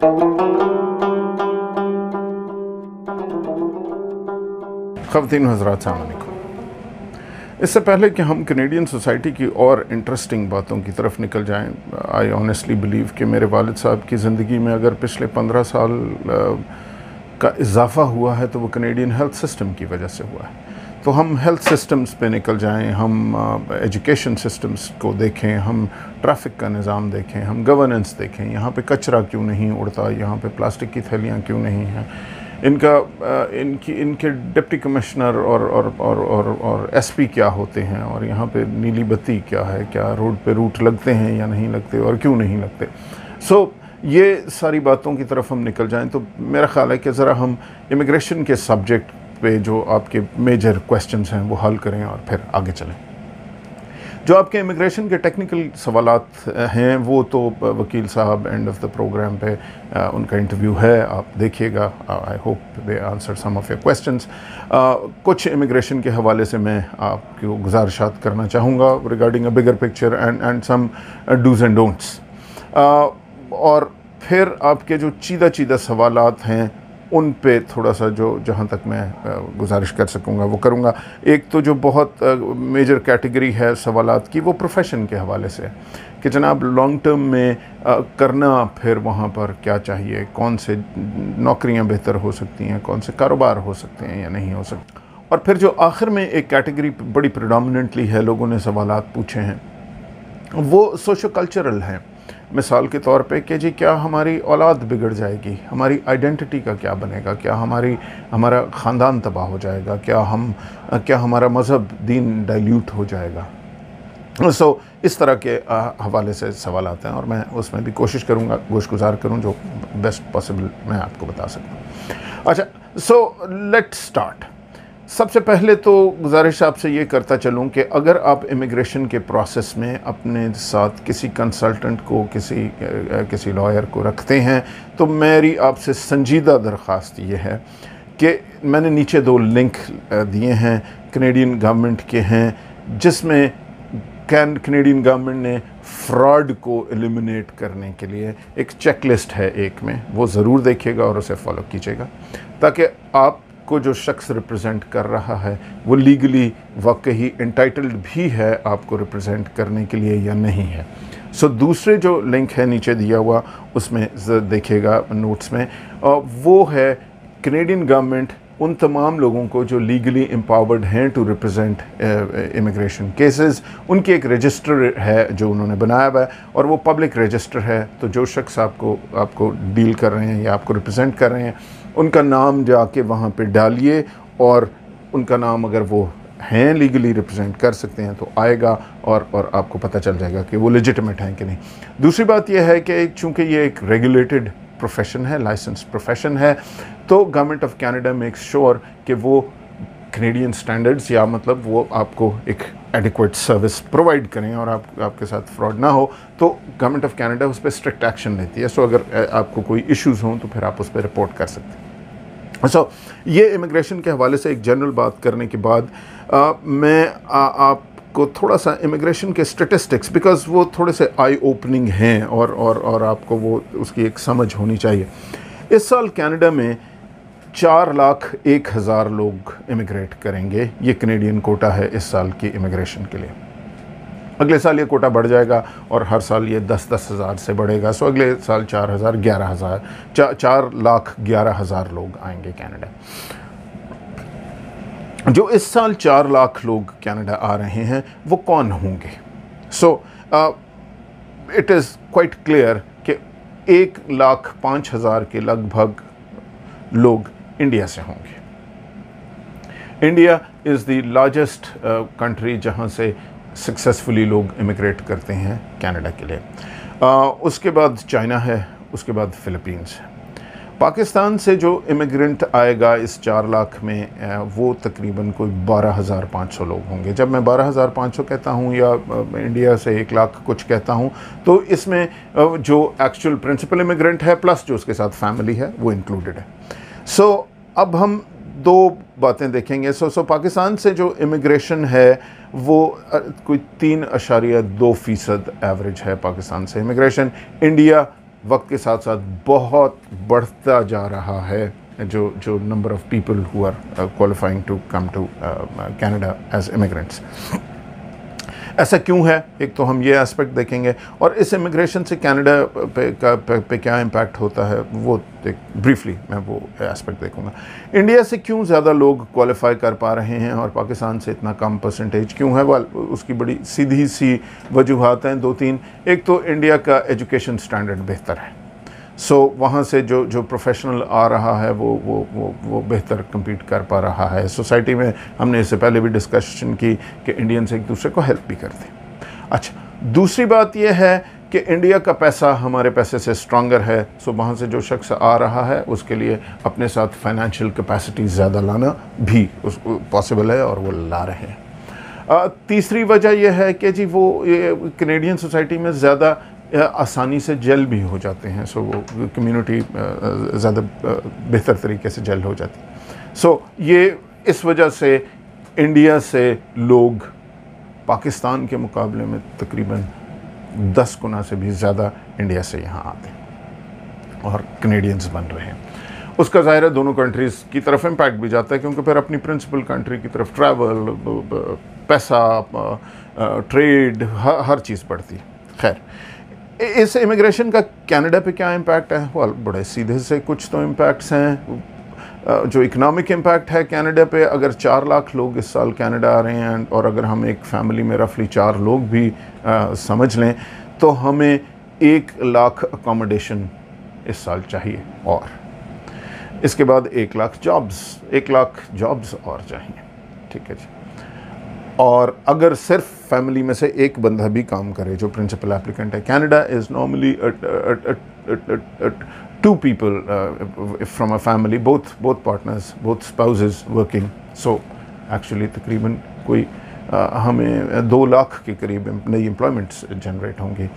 ख़वातीन हज़रात, अस्सलाम वालेकुम। इससे पहले कि हम कनेडियन सोसाइटी की और इंटरेस्टिंग बातों की तरफ निकल जाएं, आई ऑनेस्टली बिलीव कि मेरे वालिद साहब की ज़िंदगी में अगर पिछले 15 साल का इजाफ़ा हुआ है तो वो कनेडियन हेल्थ सिस्टम की वजह से हुआ है। तो हम हेल्थ सिस्टम्स पे निकल जाएं, हम एजुकेशन सिस्टम्स को देखें, हम ट्रैफिक का निज़ाम देखें, हम गवर्नेंस देखें, यहाँ पे कचरा क्यों नहीं उड़ता, यहाँ पे प्लास्टिक की थैलियाँ क्यों नहीं हैं, इनके डिप्टी कमिश्नर और एसपी क्या होते हैं, और यहाँ पे नीली बत्ती क्या है, क्या रोड पे रूट लगते हैं या नहीं लगते और क्यों नहीं लगते। ये सारी बातों की तरफ हम निकल जाएं तो मेरा ख़्याल है कि ज़रा हम इमिग्रेशन के सब्जेक्ट पे जो आपके मेजर क्वेश्चंस हैं वो हल करें और फिर आगे चलें। जो आपके इमिग्रेशन के टेक्निकल सवालात हैं वो तो वकील साहब एंड ऑफ द प्रोग्राम पे उनका इंटरव्यू है, आप देखिएगा। I hope they answer some of your questions. कुछ इमिग्रेशन के हवाले से मैं आपको गुजारिशात करना चाहूँगा regarding a bigger picture and some dos and don'ts. और फिर आपके जो चीदा सवालात हैं उन पे थोड़ा सा जो जहाँ तक मैं गुजारिश कर सकूँगा वो करूँगा। एक तो जो बहुत मेजर कैटेगरी है सवालात की वो प्रोफेशन के हवाले से है कि जनाब लॉन्ग टर्म में करना फिर वहाँ पर क्या चाहिए, कौन से नौकरियाँ बेहतर हो सकती हैं, कौन से कारोबार हो सकते हैं या नहीं हो सकते। और फिर जो आखिर में एक कैटेगरी बड़ी प्रेडोमिनेंटली है, लोगों ने सवालात पूछे हैं, वो सोशो कल्चरल हैं। मिसाल के तौर पे कि जी क्या हमारी औलाद बिगड़ जाएगी, हमारी आइडेंटिटी का क्या बनेगा, क्या हमारा ख़ानदान तबाह हो जाएगा, क्या हमारा मज़हब दीन डाइल्यूट हो जाएगा। इस तरह के हवाले से सवाल आते हैं और मैं उसमें भी कोशिश करूँगा गोशगुजार करूँ जो बेस्ट पॉसिबल मैं आपको बता सकूँ। अच्छा, लेट्स स्टार्ट। सबसे पहले तो गुजारिश आपसे ये करता चलूँ कि अगर आप इमिग्रेशन के प्रोसेस में अपने साथ किसी कंसल्टेंट को, किसी लॉयर को रखते हैं तो मेरी आपसे संजीदा दरख्वास्त ये है कि मैंने नीचे 2 लिंक दिए हैं, कनेडियन गवर्नमेंट के हैं, जिसमें कनेडियन गवर्नमेंट ने फ्रॉड को एलिमिनेट करने के लिए एक चेकलिस्ट है, एक में वो ज़रूर देखिएगा और उसे फॉलो कीजिएगा ताकि आप को जो शख्स रिप्रेजेंट कर रहा है वो लीगली वाकई इंटाइटल्ड भी है आपको रिप्रेजेंट करने के लिए या नहीं है। दूसरे जो लिंक है नीचे दिया हुआ उसमें देखिएगा नोट्स में, वो है कनेडियन गवर्नमेंट उन तमाम लोगों को जो लीगली एम्पावर्ड हैं टू रिप्रेजेंट इमिग्रेशन केसेस, उनकी एक रजिस्टर है जो उन्होंने बनाया हुआ है और वो पब्लिक रजिस्टर है। तो जो शख्स आपको डील कर रहे हैं या आपको रिप्रेजेंट कर रहे हैं उनका नाम जाके वहाँ पे डालिए और उनका नाम अगर वो हैं लीगली रिप्रेजेंट कर सकते हैं तो आएगा और आपको पता चल जाएगा कि वो लेजिटिमेट हैं कि नहीं। दूसरी बात यह है कि चूँकि ये एक रेगुलेटेड प्रोफेशन है, लाइसेंस प्रोफेशन है, तो government of Canada makes sure कि वो कनेडियन स्टैंडर्ड्स या मतलब वो आपको एक एडिक्वेट सर्विस प्रोवाइड करें और आपके साथ फ्रॉड ना हो। तो गवर्नमेंट ऑफ कनाडा उस पर स्ट्रिक्ट एक्शन लेती है। अगर आपको कोई इश्यूज़ हों तो फिर आप उस पर रिपोर्ट कर सकते हैं। ये इमिग्रेशन के हवाले से एक जनरल बात करने के बाद मैं आपको थोड़ा सा इमिग्रेशन के स्टेटिस्टिक्स, बिकॉज़ वो थोड़े से आई ओपनिंग हैं और आपको वो उसकी एक समझ होनी चाहिए। इस साल कनाडा में 4,01,000 लोग इमिग्रेट करेंगे। ये कनेडियन कोटा है इस साल की इमिग्रेशन के लिए। अगले साल ये कोटा बढ़ जाएगा और हर साल ये 10-10 हज़ार से बढ़ेगा। अगले साल 4,11,000 लोग आएंगे कनाडा। जो इस साल 4 लाख लोग कनाडा आ रहे हैं वो कौन होंगे? इट इज़ क्वाइट क्लियर कि 1,05,000 के लगभग लोग इंडिया से होंगे। India is the largest country जहाँ से सक्सेसफुली लोग इमिग्रेट करते हैं कनाडा के लिए। उसके बाद चाइना है, उसके बाद फ़िलीपींस है। पाकिस्तान से जो इमिग्रेंट आएगा इस 4 लाख में वो तकरीबन कोई 12,500 लोग होंगे। जब मैं 12,500 कहता हूँ या इंडिया से 1 लाख कुछ कहता हूँ तो इसमें जो एक्चुअल प्रिंसिपल इमिग्रेंट है प्लस जो उसके साथ फैमिली है वो इंक्लूडेड है। अब हम 2 बातें देखेंगे। पाकिस्तान से जो इमिग्रेशन है वो कोई 3.2% एवरेज है पाकिस्तान से इमिग्रेशन। इंडिया वक्त के साथ साथ बहुत बढ़ता जा रहा है जो number of people who are qualifying to come to Canada as immigrants. ऐसा क्यों है, एक तो हम ये एस्पेक्ट देखेंगे, और इस इमिग्रेशन से कनाडा पे क्या इम्पैक्ट होता है वो ब्रीफली मैं वो एस्पेक्ट देखूंगा। इंडिया से क्यों ज़्यादा लोग क्वालिफाई कर पा रहे हैं और पाकिस्तान से इतना कम परसेंटेज क्यों है, उसकी बड़ी सीधी सी वजूहात हैं, 2-3। एक तो इंडिया का एजुकेशन स्टैंडर्ड बेहतर है, सो वहाँ से जो प्रोफेशनल आ रहा है वो बेहतर compete कर पा रहा है सोसाइटी में। हमने इससे पहले भी डिस्कशन की कि इंडियंस एक दूसरे को हेल्प भी करते हैं। अच्छा, दूसरी बात यह है कि इंडिया का पैसा हमारे पैसे से स्ट्रॉन्गर है, सो वहाँ से जो शख्स आ रहा है उसके लिए अपने साथ फाइनेंशियल कैपेसिटी ज़्यादा लाना भी उसको पॉसिबल है और वो ला रहे हैं। तीसरी वजह यह है कि जी वो कैनेडियन सोसाइटी में ज़्यादा आसानी से जेल भी हो जाते हैं, सो वो कम्युनिटी ज़्यादा बेहतर तरीके से जेल हो जाती है। सो ये इस वजह से इंडिया से लोग पाकिस्तान के मुकाबले में तकरीबन 10 गुना से भी ज़्यादा इंडिया से यहाँ आते हैं और कनेडियंस बन रहे हैं। उसका ज़ाहिर है दोनों कंट्रीज़ की तरफ इम्पैक्ट भी जाता है, क्योंकि फिर अपनी प्रिंसिपल कंट्री की तरफ ट्रैवल, पैसा, ट्रेड, हर चीज़ बढ़ती है। खैर, इस इमिग्रेशन का कनाडा पे क्या इम्पैक्ट है? वाल बड़े सीधे से कुछ तो इम्पैक्ट्स हैं। जो इकनॉमिक इम्पैक्ट है कनाडा पे, अगर 4 लाख लोग इस साल कनाडा आ रहे हैं और अगर हम एक फैमिली में रफली 4 लोग भी समझ लें तो हमें 1 लाख अकोमोडेशन इस साल चाहिए, और इसके बाद 1 लाख जॉब्स और चाहिए। ठीक है जी। और अगर सिर्फ फैमिली में से एक बंदा भी काम करे जो प्रिंसिपल एप्लीकेंट है, Canada is normally 2 people from a family, both partners, both spouses working. So actually तकरीबन कोई हमें 2 लाख के करीब नई एम्प्लॉयमेंट्स जनरेट होंगी।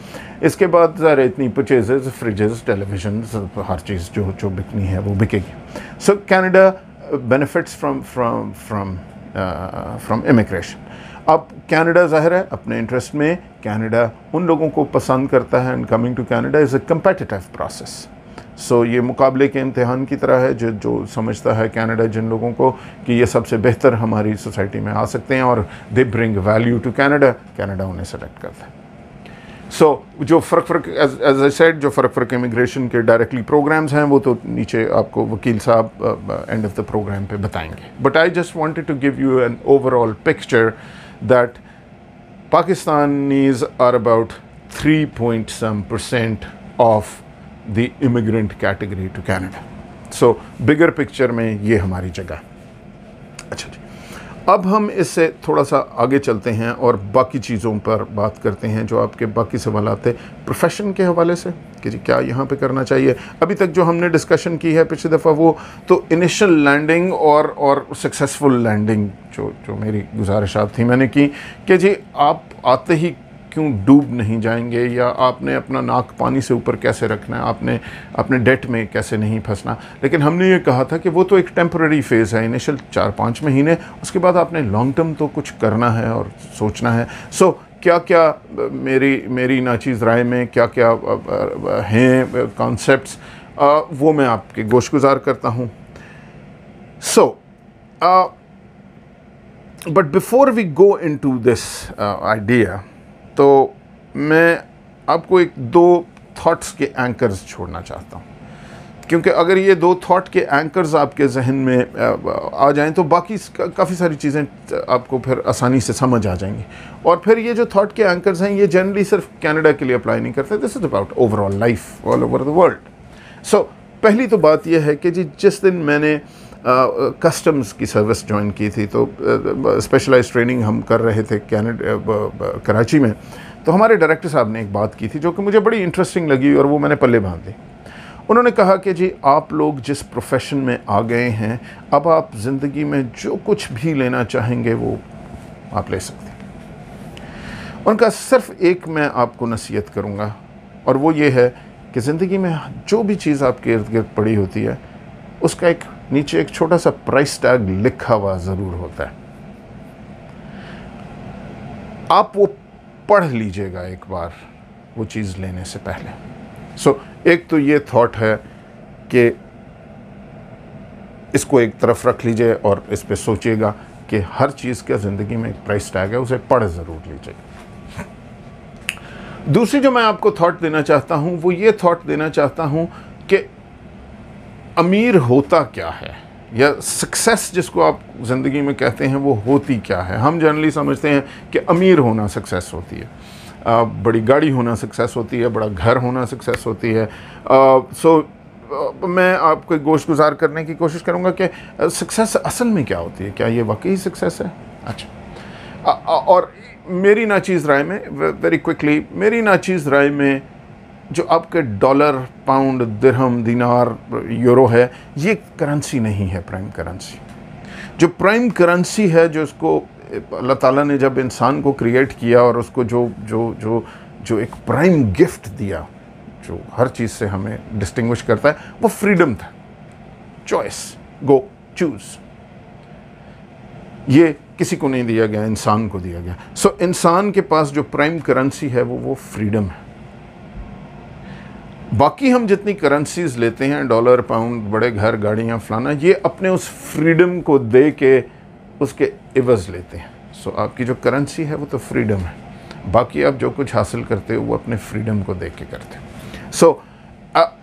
इसके बाद ज़रा इतनी परचेजेस, फ्रिजेस, टेलीविजन, हर चीज़ जो बिकनी है वो बिकेगी। सो कनाडा बेनिफिट्स फ्रॉम इमिग्रेशन। अब कनाडा ज़ाहिर है अपने इंटरेस्ट में, कनाडा उन लोगों को पसंद करता है, and coming to Canada is a competitive process. So ये मुकाबले के इम्तिहान की तरह है, जो समझता है कनाडा जिन लोगों को कि ये सबसे बेहतर हमारी सोसाइटी में आ सकते हैं और they bring value to Canada उन्हें सेलेक्ट करता है। सो जो फ़र्क एज आई सेड, जो फ़र्क इमिग्रेशन के डायरेक्टली प्रोग्राम्स हैं वो तो नीचे आपको वकील साहब एंड ऑफ द प्रोग्राम पे बताएंगे। But I just wanted to give you an overall picture that Pakistanis are about 3% of the immigrant category to Canada. So bigger picture में ये हमारी जगह। अच्छा जी, अब हम इससे थोड़ा सा आगे चलते हैं और बाकी चीज़ों पर बात करते हैं जो आपके बाकी सवाल थे प्रोफेशन के हवाले से कि जी क्या यहाँ पे करना चाहिए। अभी तक जो हमने डिस्कशन की है पिछली दफ़ा वो तो इनिशियल लैंडिंग और सक्सेसफुल लैंडिंग जो मेरी गुजारिशात थी मैंने की कि जी आप आते ही क्यों डूब नहीं जाएंगे, या आपने अपना नाक पानी से ऊपर कैसे रखना है, आपने अपने डेट में कैसे नहीं फंसना। लेकिन हमने ये कहा था कि वो तो एक टेम्पररी फेज़ है, इनिशियल 4-5 महीने, उसके बाद आपने लॉन्ग टर्म तो कुछ करना है और सोचना है। सो क्या क्या मेरी नाचीज़ राय में क्या क्या हैं कॉन्सेप्ट्स, वो मैं आपके गोशगुजार करता हूँ। So but before we go into this idea, तो मैं आपको 2 थॉट्स के एंकर्स छोड़ना चाहता हूँ, क्योंकि अगर ये 2 थॉट के एंकर्स आपके जहन में आ जाएं तो बाकी काफ़ी सारी चीज़ें आपको फिर आसानी से समझ आ जाएंगी। और फिर ये जो थॉट के एंकर्स हैं ये जनरली सिर्फ कनाडा के लिए अप्लाई नहीं करते, this is about overall life all over the world. So पहली तो बात यह है कि जी जिस दिन मैंने कस्टम्स की सर्विस ज्वाइन की थी, तो स्पेशलाइज्ड ट्रेनिंग हम कर रहे थे कराची में, तो हमारे डायरेक्टर साहब ने एक बात की थी जो कि मुझे बड़ी इंटरेस्टिंग लगी और वो मैंने पल्ले बांध दी। उन्होंने कहा कि जी आप लोग जिस प्रोफेशन में आ गए हैं, अब आप ज़िंदगी में जो कुछ भी लेना चाहेंगे वो आप ले सकते हैं। उनका सिर्फ एक मैं आपको नसीहत करूँगा, और वो ये है कि ज़िंदगी में जो भी चीज़ आपके इर्द गिर्द पड़ी होती है उसका नीचे एक छोटा सा प्राइस टैग लिखा हुआ ज़रूर होता है। आप वो पढ़ लीजिएगा एक बार वो चीज़ लेने से पहले। सो एक तो ये थॉट है कि इसको एक तरफ रख लीजिए और इस पे सोचिएगा कि हर चीज़ का ज़िंदगी में एक प्राइस टैग है, उसे पढ़ ज़रूर लीजिए। दूसरी जो मैं आपको थॉट देना चाहता हूँ वो ये थॉट देना चाहता हूँ कि अमीर होता क्या है, या सक्सेस जिसको आप ज़िंदगी में कहते हैं वो होती क्या है। हम जनरली समझते हैं कि अमीर होना सक्सेस होती है, बड़ी गाड़ी होना सक्सेस होती है, बड़ा घर होना सक्सेस होती है। मैं आपको गोश गुजार करने की कोशिश करूँगा कि सक्सेस असल में क्या होती है, क्या ये वाकई सक्सेस है। अच्छा, और मेरी नाचीज़ राय में, वेरी क्विकली, मेरी नाचीज़ राय में जो आपके डॉलर, पाउंड, दिरहम, दिनार, यूरो है, ये करेंसी नहीं है प्राइम करेंसी। जो प्राइम करेंसी है, जो इसको अल्लाह ताला ने जब इंसान को क्रिएट किया और उसको जो जो जो जो एक प्राइम गिफ्ट दिया जो हर चीज़ से हमें डिस्टिंग्विश करता है, वो फ्रीडम था, चॉइस, गो चूज़। ये किसी को नहीं दिया गया, इंसान को दिया गया। सो इंसान के पास जो प्राइम करेंसी है वो फ्रीडम है। बाकी हम जितनी करेंसीज लेते हैं, डॉलर, पाउंड, बड़े घर, गाड़ियाँ, फलाना, ये अपने उस फ्रीडम को दे के उसके इवज़ लेते हैं। सो आपकी जो करेंसी है वो तो फ्रीडम है, बाकी आप जो कुछ हासिल करते हो वो अपने फ्रीडम को दे के करते हो। सो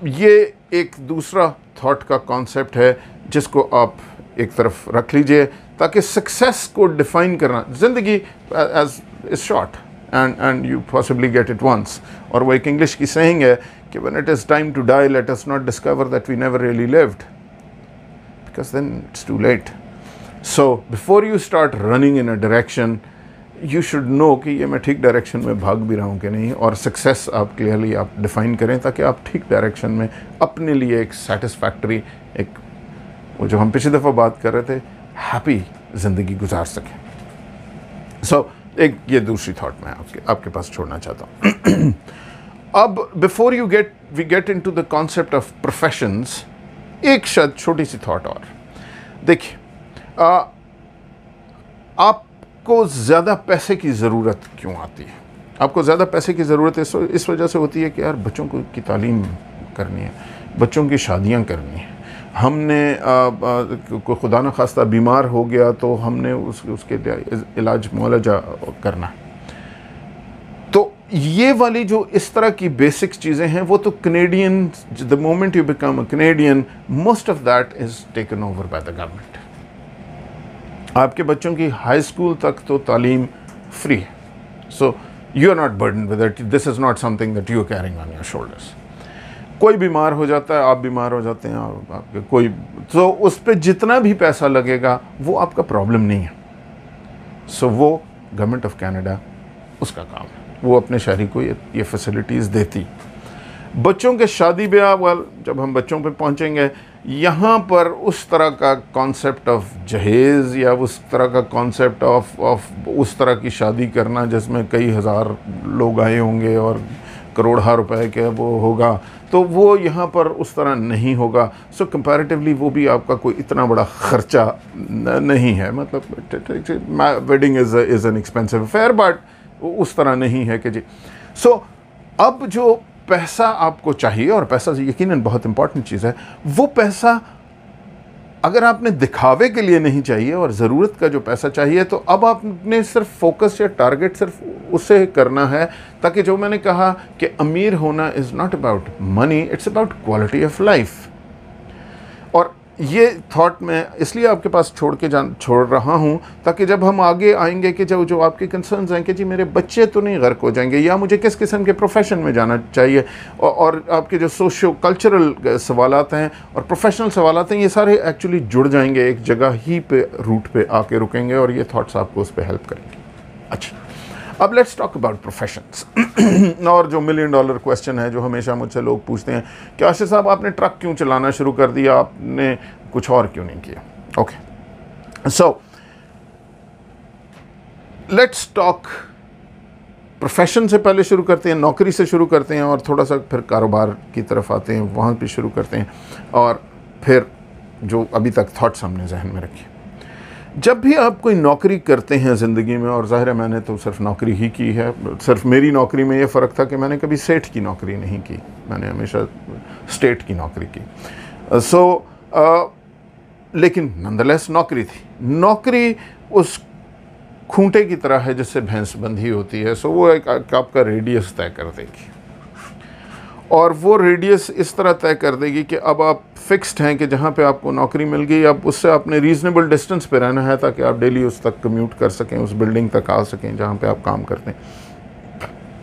ये एक दूसरा थॉट का कॉन्सेप्ट है जिसको आप एक तरफ रख लीजिए, ताकि सक्सेस को डिफाइन करना, ज़िंदगी age is short and you possibly get it once. और वो एक इंग्लिश की सेइंग है कि when it is time to die, let us not discover that we never really lived, because then it's too late. So before you start running in a direction, you should know कि ये मैं ठीक direction में भाग भी रहा हूँ कि नहीं, और सक्सेस आप क्लियरली आप डिफाइन करें ताकि आप ठीक डायरेक्शन में अपने लिए एक सेटिस्फैक्टरी, एक वो जो हम पिछली दफ़ा बात कर रहे थे, हैप्पी ज़िंदगी गुजार सकें। सो एक ये दूसरी थॉट मैं आपके पास छोड़ना चाहता हूँ। अब before we get into the concept of professions, एक शायद छोटी सी थॉट और देखिए, आपको ज़्यादा पैसे की ज़रूरत क्यों आती है? आपको ज़्यादा पैसे की ज़रूरत इस वजह से होती है कि यार बच्चों की तालीम करनी है, बच्चों की शादियां करनी है, हमने कोई खुदा न खास्ता बीमार हो गया तो हमने उसके इलाज मुआलजा करना है। तो ये वाली जो इस तरह की बेसिक चीज़ें हैं वो तो Canadian, the moment you become a Canadian, most of that is taken over by the government. आपके बच्चों की हाई स्कूल तक तो तालीम फ्री है, so you are not burden with it, this is not something that you are carrying on your shoulders. कोई बीमार हो जाता है, आप बीमार हो जाते हैं, आपके कोई, तो उस पर जितना भी पैसा लगेगा वो आपका प्रॉब्लम नहीं है। सो वो गवर्नमेंट ऑफ कनाडा उसका काम है, वो अपने शहरी को ये फैसिलिटीज़ देती। बच्चों के शादी ब्याह, वाल जब हम बच्चों पे पहुंचेंगे, यहाँ पर उस तरह का कॉन्सेप्ट ऑफ जहेज़ या उस तरह का कॉन्सेप्ट ऑफ उस तरह की शादी करना जिसमें कई हज़ार लोग आए होंगे और करोड़ों रुपए के वो होगा, तो वो यहाँ पर उस तरह नहीं होगा। सो कंपैरेटिवली वो भी आपका कोई इतना बड़ा ख़र्चा नहीं है। मतलब wedding is an expensive affair, but उस तरह नहीं है कि जी। सो अब जो पैसा आपको चाहिए, और पैसा यकीनन बहुत इंपॉर्टेंट चीज़ है, वो पैसा अगर आपने दिखावे के लिए नहीं चाहिए और ज़रूरत का जो पैसा चाहिए, तो अब आपने सिर्फ फोकस या टारगेट सिर्फ उसे करना है, ताकि जो मैंने कहा कि अमीर होना is not about money, it's about quality of life. और ये थॉट मैं इसलिए आपके पास छोड़ रहा हूँ ताकि जब हम आगे आएंगे कि जो आपके कंसर्न्स हैं कि जी मेरे बच्चे तो नहीं गर्क हो जाएंगे, या मुझे किस किस्म के प्रोफेशन में जाना चाहिए, और आपके जो सोशो कल्चरल सवालात हैं और प्रोफेशनल सवालात हैं, ये सारे एक्चुअली जुड़ जाएंगे, एक जगह ही पे रूट पे आके रुकेंगे, और ये थॉट्स आपको उस पर हेल्प करेंगे। अच्छा, अब लेट्स टॉक अबाउट प्रोफेशंस। और जो $1 मिलियन क्वेश्चन है जो हमेशा मुझसे लोग पूछते हैं कि आशिष साहब आपने ट्रक क्यों चलाना शुरू कर दिया, आपने कुछ और क्यों नहीं किया? Okay, so let's talk profession से पहले शुरू करते हैं, नौकरी से शुरू करते हैं, और थोड़ा सा फिर कारोबार की तरफ आते हैं, वहाँ पे शुरू करते हैं, और फिर जो अभी तक थॉट्स हमने जहन में रखे। जब भी आप कोई नौकरी करते हैं ज़िंदगी में, और ज़ाहिर है मैंने तो सिर्फ नौकरी ही की है, सिर्फ मेरी नौकरी में ये फ़र्क था कि मैंने कभी सेठ की नौकरी नहीं की, मैंने हमेशा स्टेट की नौकरी की। लेकिन नंदलेस नौकरी थी। नौकरी उस खूंटे की तरह है जिससे भैंस बंधी होती है। वो एक आपका रेडियस तय कर देगी, और वो रेडियस इस तरह तय कर देगी कि अब आप फिक्स्ड हैं कि जहाँ पे आपको नौकरी मिल गई, अब उससे आपने रीज़नेबल डिस्टेंस पे रहना है ताकि आप डेली उस तक कम्यूट कर सकें, उस बिल्डिंग तक आ सकें जहाँ पे आप काम करते हैं।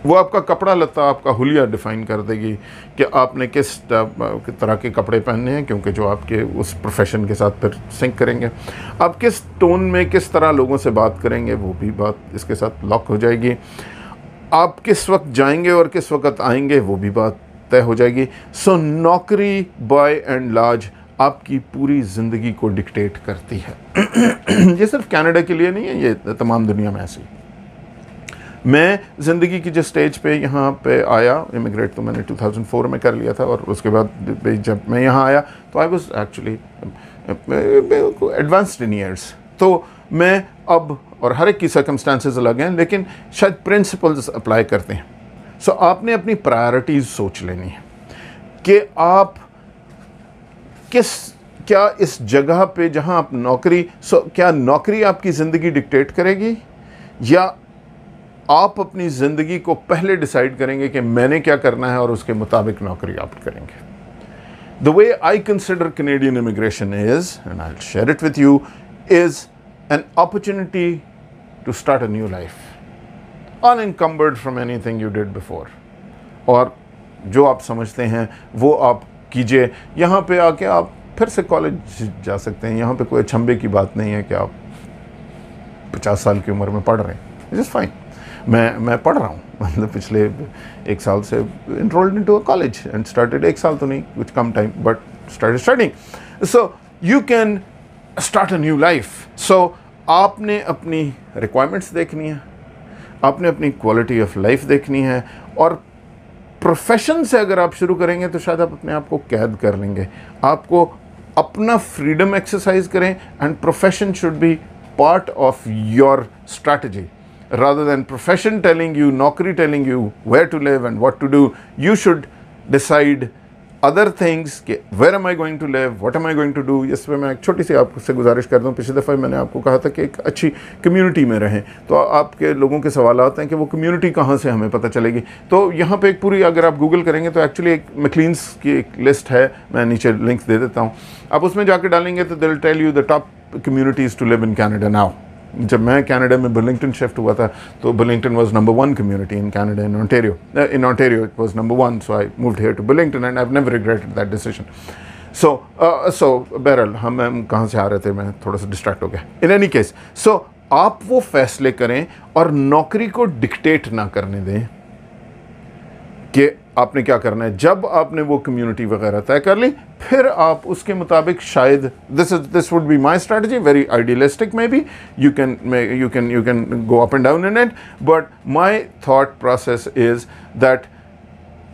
वो आपका कपड़ा लत्ता, आपका हुलिया डिफ़ाइन कर देगी कि आपने किस तरह के कपड़े पहनने हैं, क्योंकि जो आपके उस प्रोफेशन के साथ फिर सिंक करेंगे। आप किस टोन में किस तरह लोगों से बात करेंगे, वो भी बात इसके साथ लॉक हो जाएगी। आप किस वक्त जाएंगे और किस वक्त आएंगे, वो भी बात तय हो जाएगी। नौकरी बाय एंड लार्ज आपकी पूरी ज़िंदगी को डिक्टेट करती है। ये सिर्फ कनाडा के लिए नहीं है, ये तमाम दुनिया में ऐसी। मैं ज़िंदगी की जिस स्टेज पे यहाँ पे आया, इमिग्रेट तो मैंने 2004 में कर लिया था, और उसके बाद जब मैं यहाँ आया तो I was actually advanced in years. तो मैं अब, और हर एक की सर्कमस्टांसेस अलग हैं, लेकिन शायद प्रिंसिपल्स अप्लाई करते हैं। आपने अपनी प्रायोरिटीज़ सोच लेनी है कि आप क्या इस जगह पे जहाँ आप नौकरी, क्या नौकरी आपकी ज़िंदगी डिक्टेट करेगी, या आप अपनी ज़िंदगी को पहले डिसाइड करेंगे कि मैंने क्या करना है और उसके मुताबिक नौकरी आप करेंगे। The way I consider Canadian immigration is, and I will share it with you, is an opportunity to start a new life, unencumbered from anything you did before। और जो आप समझते हैं वो आप कीजिए। यहाँ पे आके आप फिर से कॉलेज जा सकते हैं। यहाँ पे कोई अचंभे की बात नहीं है कि आप 50 साल की उम्र में पढ़ रहे हैं। It is fine. मैं पढ़ रहा हूँ, मतलब पिछले 1 साल से enrolled into a college and started, 1 साल तो नहीं, कुछ कम time, but started studying। So you can start a new life। So आपने अपनी requirements देखनी है, आपने अपनी क्वालिटी ऑफ लाइफ देखनी है, और प्रोफेशन से अगर आप शुरू करेंगे तो शायद आप अपने आप को कैद कर लेंगे। आपको अपना फ्रीडम एक्सरसाइज करें, and profession should be part of your strategy rather than profession telling you, नौकरी telling you where to live and what to do. You should decide other things कि where am I going to live, what am I going to do। इस पर मैं एक छोटी सी आपसे गुजारिश कर दूँ। पिछली दफ़ा मैंने आपको कहा था कि एक अच्छी कम्युनिटी में रहें। तो आपके लोगों के सवाल आते हैं कि वो कम्युनिटी कहाँ से हमें पता चलेगी। तो यहाँ पे एक पूरी, अगर आप गूगल करेंगे तो एक्चुअली एक मैकलीन्स की एक लिस्ट है, मैं नीचे लिंक दे देता हूँ। आप उसमें जाकर डालेंगे तो they will tell you the top communities to live in Canada now. जब मैं कनाडा में बुर्लिंगटन शिफ्ट हुआ था तो Burlington was number 1 community in Canada, in Ontario it was number 1। So I moved here to Burlington and I have never regretted that decision. So बहरहाल हम कहाँ से आ रहे थे, मैं थोड़ा सा डिस्ट्रैक्ट हो गया। इन एनी केस, आप वो फैसले करें और नौकरी को डिक्टेट ना करने दें कि आपने क्या करना है। जब आपने वो कम्युनिटी वगैरह तय कर ली, फिर आप उसके मुताबिक, शायद this would be my strategy, very idealistic may be, you can go up and down in it, but my thought process is that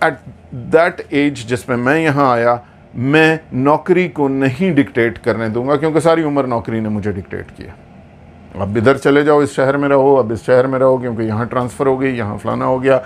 at that age जिसमें मैं यहाँ आया, मैं नौकरी को नहीं डिक्टेट करने दूंगा, क्योंकि सारी उम्र नौकरी ने मुझे डिक्टेट किया। अब इधर चले जाओ, इस शहर में रहो, अब इस शहर में रहो क्योंकि यहाँ ट्रांसफ़र हो गई, यहाँ फलाना हो गया।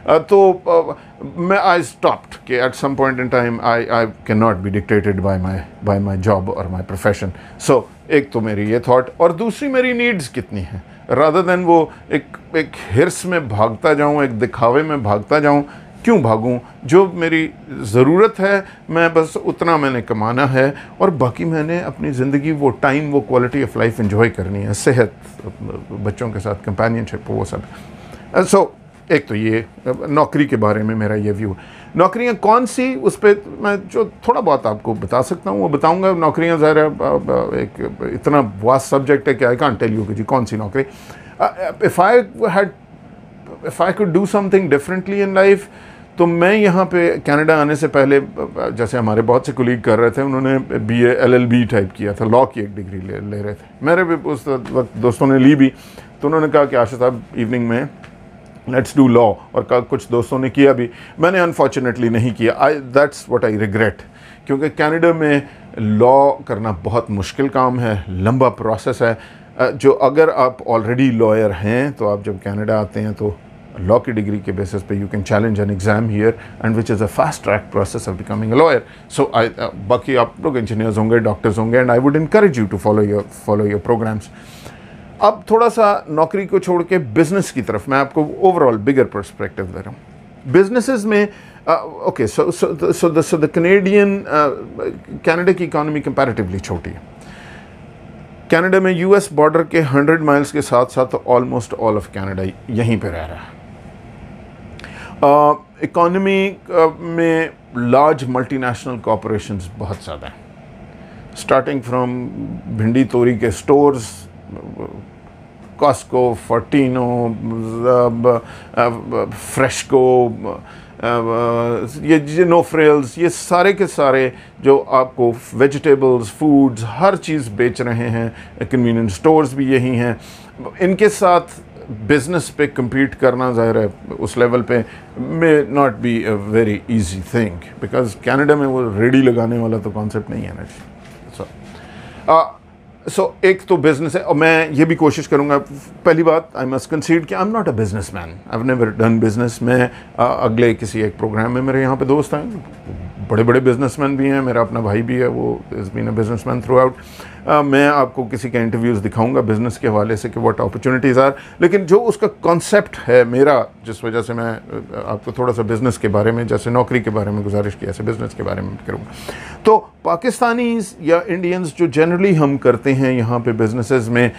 तो मैं आई स्टॉप्ड कि at some point in time I can not be dictated by my job और माई प्रोफेशन। सो एक तो मेरी ये थॉट, और दूसरी मेरी नीड्स कितनी हैं, रादर देन वो एक हिर्स में भागता जाऊँ, एक दिखावे में भागता जाऊँ। क्यों भागूं? जो मेरी ज़रूरत है मैं बस उतना मैंने कमाना है, और बाकी मैंने अपनी ज़िंदगी, वो टाइम, वो क्वालिटी ऑफ लाइफ एंजॉय करनी है, सेहत, बच्चों के साथ कंपेनियनशिप, वो सब। सो एक तो ये नौकरी के बारे में मेरा ये व्यू। नौकरियां कौन सी, उस पर मैं जो थोड़ा बहुत आपको बता सकता हूँ वो बताऊँगा। नौकरियां ज़रा एक इतना वास्ट सब्जेक्ट है कि आई कांट टेल यू कि जी कौन सी नौकरी। If I could do something differently in life, तो मैं यहाँ पे कनाडा आने से पहले, जैसे हमारे बहुत से कोलीग कर रहे थे, उन्होंने BA LLB टाइप किया था, लॉ की एक डिग्री ले रहे थे। मेरे भी उस वक्त दोस्तों ने ली भी, तो उन्होंने कहा कि आशा साहब इवनिंग में लेट्स डू लॉ, और कुछ दोस्तों ने किया भी। मैंने अनफॉर्चुनेटली नहीं किया। दैट्स व्हाट आई रिग्रेट क्योंकि कनाडा में लॉ करना बहुत मुश्किल काम है, लंबा प्रोसेस है। जो अगर आप ऑलरेडी लॉयर हैं तो आप जब कनाडा आते हैं तो लॉ की डिग्री के बेसिस पे you can challenge an exam here and which is a fast track process of becoming a lawyer. So बाकी आप लोग इंजीनियर्स होंगे, डॉक्टर्स होंगे, and I would encourage you to follow your programmes. अब थोड़ा सा नौकरी को छोड़ के बिजनेस की तरफ मैं आपको ओवरऑल बिगर पर्सपेक्टिव दे रहा हूँ। बिजनेसेस में ओके, सो द कनाडा की इकॉनमी कंपैरेटिवली छोटी है। कनाडा में यूएस बॉर्डर के 100 माइल्स के साथ साथ ऑलमोस्ट ऑल ऑफ कनाडा यहीं पे रह रहा है। इकॉनमी में लार्ज मल्टीनेशनल कॉरपोरेशंस बहुत ज़्यादा हैं, स्टार्टिंग फ्रॉम भिंडी तोरी के स्टोर्स, कॉस्को, फोर्टिनो, फ्रेशको, ये नो फ्रेल्स, ये सारे के सारे जो आपको वेजिटेबल्स, फूड्स, हर चीज़ बेच रहे हैं, कन्वीनियंस स्टोर्स भी यही हैं। इनके साथ बिजनेस पे compete करना ज़ाहिर है उस लेवल पे may not be a very easy thing, because Canada में वो रेडी लगाने वाला तो कॉन्सेप्ट नहीं है ना। सो एक तो बिजनेस है, और मैं ये भी कोशिश करूँगा, पहली बात आई मस्ट कंसीड कि आई am not a business man, I have never done business. मैं अगले किसी एक प्रोग्राम में मेरे यहाँ पे दोस्त हैं, बड़े बड़े बिजनेसमैन भी हैं, मेरा अपना भाई भी है, वो is been a businessman throughout. मैं आपको किसी के इंटरव्यूज़ दिखाऊंगा बिज़नेस के हवाले से कि व्हाट अपॉर्चुनिटीज़ आर, लेकिन जो उसका कॉन्सेप्ट है मेरा, जिस वजह से मैं आपको थोड़ा सा बिज़नेस के बारे में, जैसे नौकरी के बारे में गुजारिश की, ऐसे बिज़नेस के बारे में करूँगा। तो पाकिस्तानीज़ या इंडियंस जो जनरली हम करते हैं यहाँ पे बिजनेसेस में,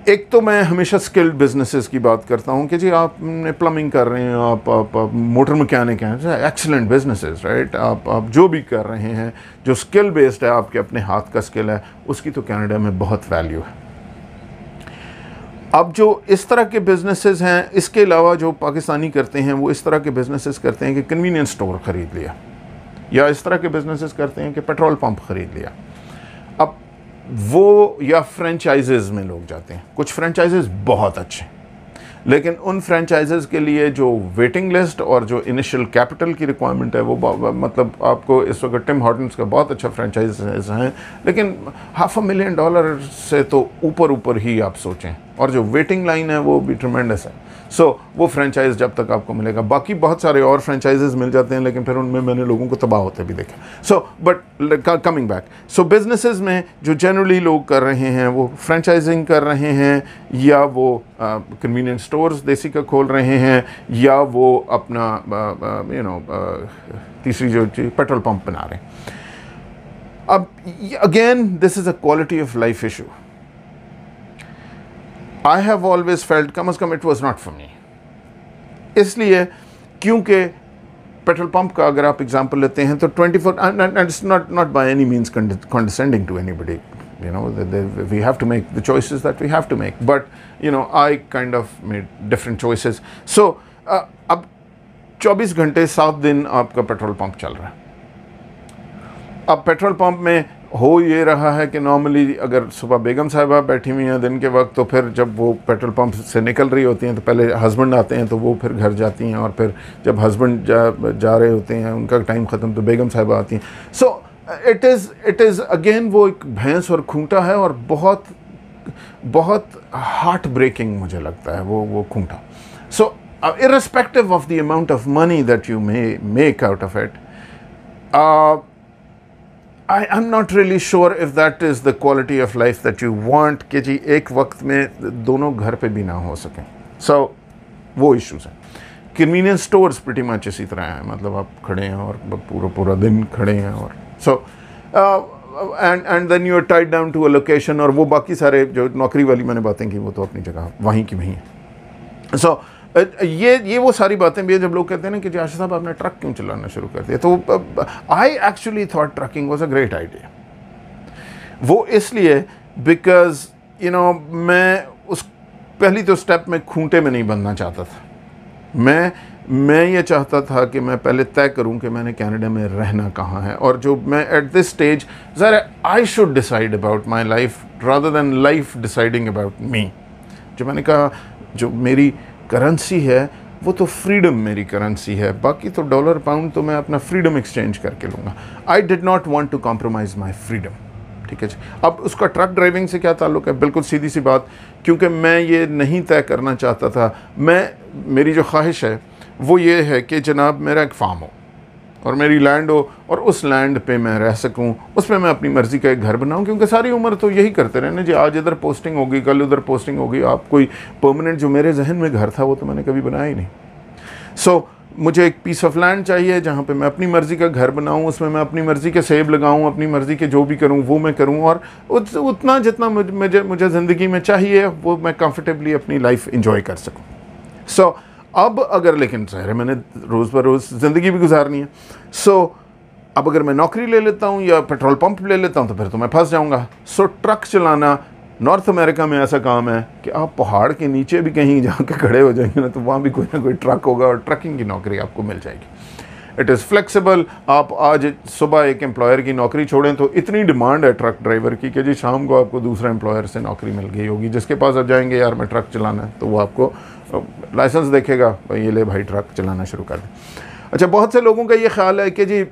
एक तो मैं हमेशा स्किल्ड बिजनेसेस की बात करता हूँ कि जी आपने प्लम्बिंग कर रहे हैं, आप मोटर मैकेनिक हैं, एक्सीलेंट बिजनेसेस, राइट। आप जो भी कर रहे हैं जो स्किल बेस्ड है, आपके अपने हाथ का स्किल है, उसकी तो कनाडा में बहुत वैल्यू है। अब जो इस तरह के बिजनेसेस हैं, इसके अलावा जो पाकिस्तानी करते हैं वो इस तरह के बिजनेसेस करते हैं कि कन्वीनियंस स्टोर ख़रीद लिया, या इस तरह के बिजनेसेस करते हैं कि पेट्रोल पंप ख़रीद लिया। अब वो या फ्रेंचाइजेज़ में लोग जाते हैं, कुछ फ्रेंचाइजेज़ बहुत अच्छे, लेकिन उन फ्रेंचाइजेज़ के लिए जो वेटिंग लिस्ट और जो इनिशियल कैपिटल की रिक्वायरमेंट है वो मतलब आपको इस वक्त टिम हॉर्टन्स का बहुत अच्छा फ्रेंचाइज हैं, लेकिन $500,000 से तो ऊपर ही आप सोचें, और जो वेटिंग लाइन है वो भी ट्रिमेंडस है। सो वो फ्रेंचाइज जब तक आपको मिलेगा, बाकी बहुत सारे और फ्रेंचाइजेज मिल जाते हैं, लेकिन फिर उनमें मैंने लोगों को तबाह होते भी देखा। So but coming back, so businesses में जो जनरली लोग कर रहे हैं वो फ्रेंचाइजिंग कर रहे हैं, या वो कन्वीनियंस स्टोर्स देसी का खोल रहे हैं, या वो अपना तीसरी जो पेट्रोल पंप बना रहे हैं। अब again this is a quality of life issue. I have always felt कम से कम it was not for me, इसलिए क्योंकि पेट्रोल पंप का अगर आप एग्जांपल लेते हैं तो 24 and it's not by any means condescending to anybody, you know, we have to make the choices that we have to make, but you know I kind of made different choices. So अब 24 घंटे 7 दिन आपका petrol pump चल रहा है। अब petrol pump में हो ये रहा है कि नॉर्मली अगर सुबह बेगम साहिबा बैठी हुई हैं दिन के वक्त, तो फिर जब वो पेट्रोल पंप से निकल रही होती हैं तो पहले हस्बैंड आते हैं, तो वो फिर घर जाती हैं, और फिर जब हस्बैंड जा रहे होते हैं, उनका टाइम ख़त्म, तो बेगम साहिबा आती हैं। सो इट इज़ अगेन वो एक भैंस और खूंटा है, और बहुत हार्ट ब्रेकिंग मुझे लगता है वो खूंटा। सो irrespective of the amount of money that you may make out of it, I'm not really sure if that is the quality of life that you want, कि जी एक वक्त में दोनों घर पे भी ना हो सकें। So वो इश्यूज़ हैं। कन्वीनियंस स्टोर्स प्रीटी मच इसी तरह हैं, मतलब आप खड़े हैं और पूरा दिन खड़े हैं, और so and then you are tied down to a location, और वो बाकी सारे जो नौकरी वाली मैंने बातें की वो तो अपनी जगह वहीं की वहीं है। सो ये वो सारी बातें भी है जब लोग कहते हैं ना कि आशिफ साहब आपने ट्रक क्यों चलाना शुरू कर दिया, तो I actually thought trucking was a great idea. वो इसलिए बिकॉज यू नो मैं उस पहली तो स्टेप में खूंटे में नहीं बनना चाहता था। मैं ये चाहता था कि मैं पहले तय करूं कि मैंने कनाडा में रहना कहाँ है, और जो मैं एट दिस स्टेज ज़रा I should decide about my life rather than life deciding about me. जो मैंने कहा, जो मेरी करेंसी है वो तो फ्रीडम मेरी करेंसी है, बाकी तो डॉलर पाउंड तो मैं अपना फ्रीडम एक्सचेंज करके लूँगा। I did not want to compromise my freedom. ठीक है जी। अब उसका ट्रक ड्राइविंग से क्या ताल्लुक है? बिल्कुल सीधी सी बात, क्योंकि मैं ये नहीं तय करना चाहता था। मेरी जो ख्वाहिश है वो ये है कि जनाब मेरा एक फार्म हो और मेरी लैंड हो और उस लैंड पे मैं रह सकूं, उस पे मैं अपनी मर्ज़ी का एक घर बनाऊं, क्योंकि सारी उम्र तो यही करते रहने जी, आज इधर पोस्टिंग होगी, कल उधर पोस्टिंग होगी। आप कोई परमानेंट जो मेरे जहन में घर था वो तो मैंने कभी बनाया ही नहीं। सो मुझे एक पीस ऑफ लैंड चाहिए जहाँ पे मैं अपनी मर्ज़ी का घर बनाऊँ, उसमें मैं अपनी मर्ज़ी के सेब लगाऊँ, अपनी मर्ज़ी के जो भी करूँ वो मैं करूँ, और उतना जितना मुझे ज़िंदगी में चाहिए वो मैं कंफर्टेबली अपनी लाइफ इंजॉय कर सकूँ। सो अब अगर, लेकिन ज़ाहिर है मैंने रोज़ बरोज़ ज़िंदगी भी गुजारनी है। सो अब अगर मैं नौकरी ले लेता हूँ या पेट्रोल पंप ले लेता हूँ तो फिर तो मैं फंस जाऊँगा। सो ट्रक चलाना नॉर्थ अमेरिका में ऐसा काम है कि आप पहाड़ के नीचे भी कहीं जाके खड़े हो जाएंगे ना तो वहाँ भी कोई ना कोई ट्रक होगा और ट्रकिंग की नौकरी आपको मिल जाएगी। It is flexible. आप आज सुबह एक एम्प्लॉयर की नौकरी छोड़ें तो इतनी डिमांड है ट्रक ड्राइवर की कि जी शाम को आपको दूसरा एम्प्लॉयर से नौकरी मिल गई होगी, जिसके पास आप जाएंगे यार मैं ट्रक चलाना है, तो वो आपको लाइसेंस देखेगा, ये ले भाई ट्रक चलाना शुरू कर दे। अच्छा, बहुत से लोगों का ये ख्याल है कि जी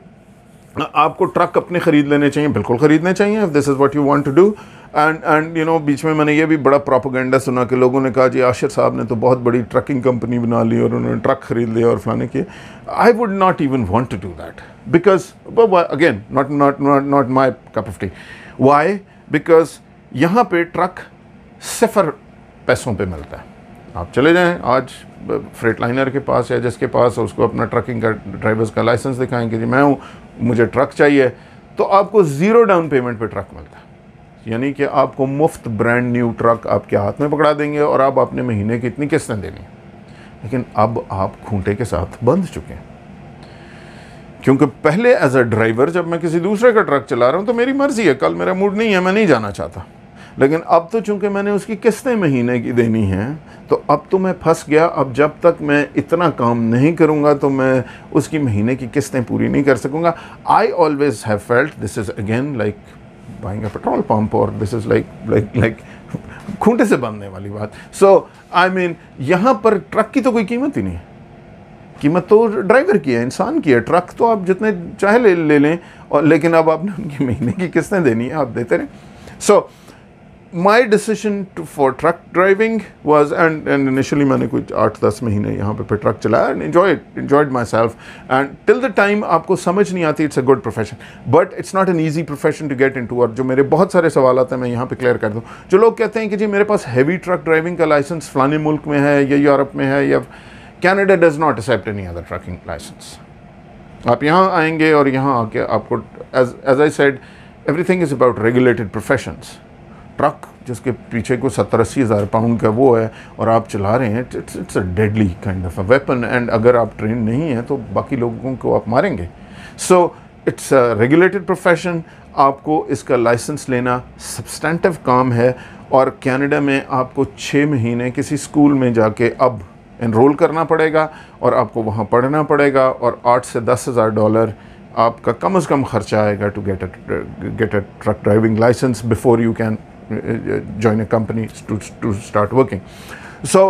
आपको ट्रक अपने ख़रीद लेने चाहिए। बिल्कुल ख़रीदने चाहिए, if this is what you want to do. And you know, बीच में मैंने ये भी बड़ा प्रोपेगेंडा सुना कि लोगों ने कहा जी आशिर साहब ने तो बहुत बड़ी ट्रकिंग कंपनी बना ली और उन्होंने ट्रक ख़रीद लिया और फलाने किए। I would not even want to do that because again not my cup of tea. Why? Because यहाँ पे ट्रक सिफर पैसों पे मिलता है। आप चले जाएं आज फ्रेट लाइनर के पास या जिसके पास, उसको अपना ट्रकिंग का ड्राइवर्स का लाइसेंस दिखाएं कि जी मैं हूँ, मुझे ट्रक चाहिए, तो आपको ज़ीरो डाउन पेमेंट पे ट्रक मिलता है। यानी कि आपको मुफ्त ब्रांड न्यू ट्रक आपके हाथ में पकड़ा देंगे और आप अपने महीने की इतनी किस्तें देनी है। लेकिन अब आप खूंटे के साथ बंध चुके हैं, क्योंकि पहले एज अ ड्राइवर जब मैं किसी दूसरे का ट्रक चला रहा हूँ तो मेरी मर्ज़ी है, कल मेरा मूड नहीं है, मैं नहीं जाना चाहता। लेकिन अब तो चूंकि मैंने उसकी किस्तें महीने की देनी हैं तो अब तो मैं फंस गया। अब जब तक मैं इतना काम नहीं करूँगा तो मैं उसकी महीने की किस्तें पूरी नहीं कर सकूँगा। I always have felt this is again like buying a petrol pump, और दिस इज़ लाइक खूंटे से बांधने वाली बात। सो आई मीन यहाँ पर ट्रक की तो कोई कीमत ही नहीं है, कीमत तो ड्राइवर की है, इंसान की है। ट्रक तो आप जितने चाहे ले लें, और लेकिन अब आपने उनकी महीने की किस्तें देनी है, आप देते रहें। सो my decision for truck driving was, and initially मैंने कुछ 8-10 महीने यहाँ पे ट्रक चलाया and enjoyed myself, and till the time आपको समझ नहीं आती it's a good profession but it's not an easy profession to get into। और जो मेरे बहुत सारे सवाल आते हैं मैं यहाँ पे क्लियर कर दूँ। जो लोग कहते हैं कि जी मेरे पास हैवी ट्रक ड्राइविंग का लाइसेंस फलाने मुल्क में है या यूरोप में है, या Canada does not accept any other trucking license. आप यहाँ आएंगे और यहाँ आके आपको as I said everything is about regulated professions। Truck जिसके पीछे को 70-80 हज़ार पाउंड का वो है और आप चला रहे हैं, it's a deadly kind of a weapon, and अगर आप ट्रेन नहीं हैं तो बाकी लोगों को आप मारेंगे। So it's a regulated profession. आपको इसका लाइसेंस लेना सब्सटेंटिव काम है, और कनाडा में आपको 6 महीने किसी स्कूल में जाके अब एनरोल करना पड़ेगा और आपको वहाँ पढ़ना पड़ेगा, और 8 से 10 हज़ार डॉलर आपका कम से कम खर्चा आएगा to get a truck driving license before you can join a company to start working. So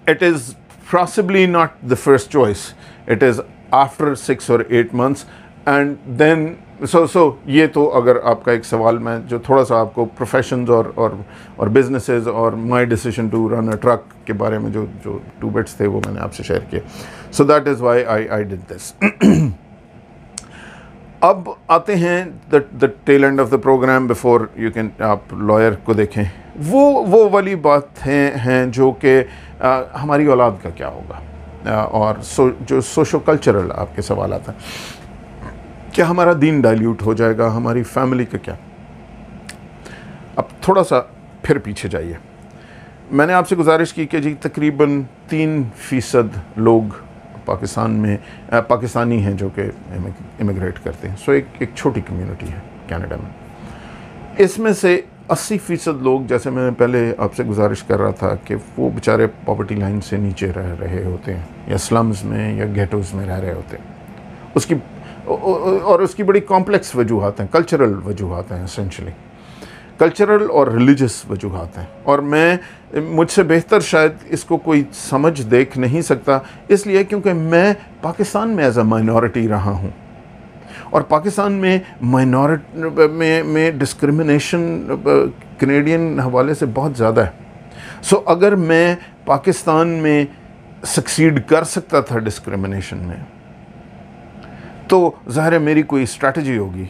it is possibly not the first choice. It is after 6 or 8 months, and then so ये तो अगर आपका एक सवाल मैं जो थोड़ा सा आपको प्रोफेशंस और बिजनेसेस और my decision to run a truck के बारे में जो 2 बिट्स थे वो मैंने आपसे शेयर किए। So that is why I did this. अब आते हैं the tail end of the program before you can, आप लॉयर को देखें, वो वाली बात हैं जो कि हमारी औलाद का क्या होगा, और जो सोशो कल्चरल आपके सवाल आता है, क्या हमारा दीन डाइल्यूट हो जाएगा, हमारी फैमिली का क्या। अब थोड़ा सा फिर पीछे जाइए। मैंने आपसे गुजारिश की कि जी तकरीबन 3% लोग पाकिस्तान में पाकिस्तानी हैं जो कि इमिग्रेट करते हैं। सो एक छोटी कम्युनिटी है कनाडा में। इसमें से 80% लोग, जैसे मैं पहले आपसे गुजारिश कर रहा था, कि वो बेचारे पॉवर्टी लाइन से नीचे रह रहे होते हैं या स्लम्स में या गेटोज़ में रह रहे होते हैं। उसकी बड़ी कॉम्प्लेक्स वजूहात हैं, कल्चरल वजूहात हैं एसेंशली। कल्चरल और रिलीजियस वजूहात हैं, और मुझसे बेहतर शायद इसको कोई समझ देख नहीं सकता, इसलिए क्योंकि मैं पाकिस्तान में एज अ माइनॉरिटी रहा हूँ, और पाकिस्तान में माइनॉरिटी में डिस्क्रिमिनेशन कैनेडियन हवाले से बहुत ज़्यादा है। सो अगर मैं पाकिस्तान में सक्सीड कर सकता था डिस्क्रिमिनेशन में, तो ज़ाहिर है मेरी कोई स्ट्रैटेजी होगी,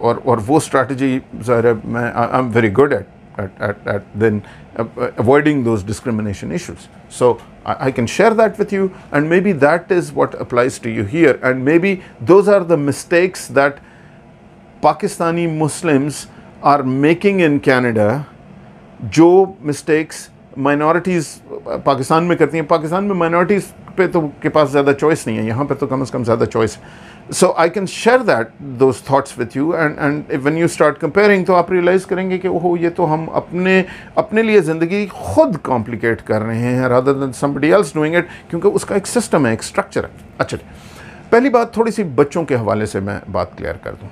और वो स्ट्रैटेजी ज़ाहिर है I am very good at then avoiding those discrimination issues. So I can share that with you, and maybe that is what applies to you here, and maybe those are the mistakes that Pakistani Muslims are making in Canada, जो mistakes minorities Pakistan में करती हैं। पाकिस्तान में minorities पे तो के पास ज़्यादा choice नहीं है, यहाँ पे तो कम से कम ज़्यादा choice है। So I can share those thoughts with you, and when you start comparing, तो आप realize करेंगे कि ओहो, ये तो हम अपने लिए ज़िंदगी खुद complicate कर रहे हैं rather than somebody else doing it, क्योंकि उसका एक system है, एक structure है। अच्छा, पहली बात थोड़ी सी बच्चों के हवाले से मैं बात क्लियर कर दूँ।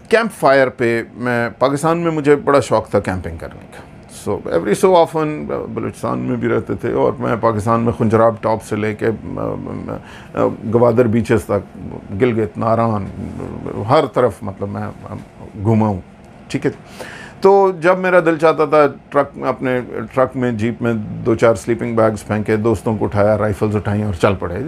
कैंप फायर पे मैं पाकिस्तान में मुझे बड़ा शौक़ था कैंपिंग करने का। So every so often Balochistan में भी रहते थे, और मैं पाकिस्तान में खुंजराब टॉप से लेके गवादर बीचेस तक, गिलगित, नारान, हर तरफ मतलब मैं घूमा हूँ। ठीक है, तो जब मेरा दिल चाहता था अपने ट्रक में, जीप में 2-4 स्लीपिंग बैग्स फेंके, दोस्तों को उठाया, राइफल्स उठाई और चल पड़े,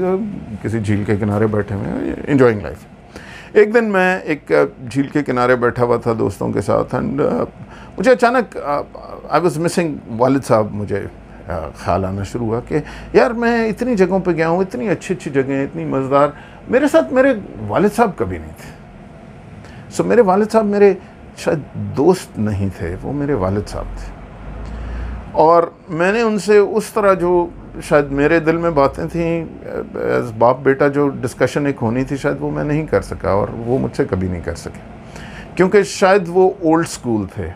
किसी झील के किनारे बैठे हुए एंजॉइंग लाइफ। एक दिन मैं एक झील के किनारे बैठा हुआ था दोस्तों के साथ, एंड मुझे अचानक आई वाज मिसिंग वालिद साहब। मुझे ख्याल आना शुरू हुआ कि यार मैं इतनी जगहों पे गया हूँ, इतनी अच्छी अच्छी जगहें, इतनी मज़ेदार, मेरे साथ मेरे वालिद साहब कभी नहीं थे। सो मेरे वालिद साहब मेरे शायद दोस्त नहीं थे, वो मेरे वालिद साहब थे, और मैंने उनसे उस तरह जो शायद मेरे दिल में बातें थी एज बाप बेटा, जो डिस्कशन एक होनी थी, शायद वो मैं नहीं कर सका, और वो मुझसे कभी नहीं कर सके, क्योंकि शायद वो ओल्ड स्कूल थे।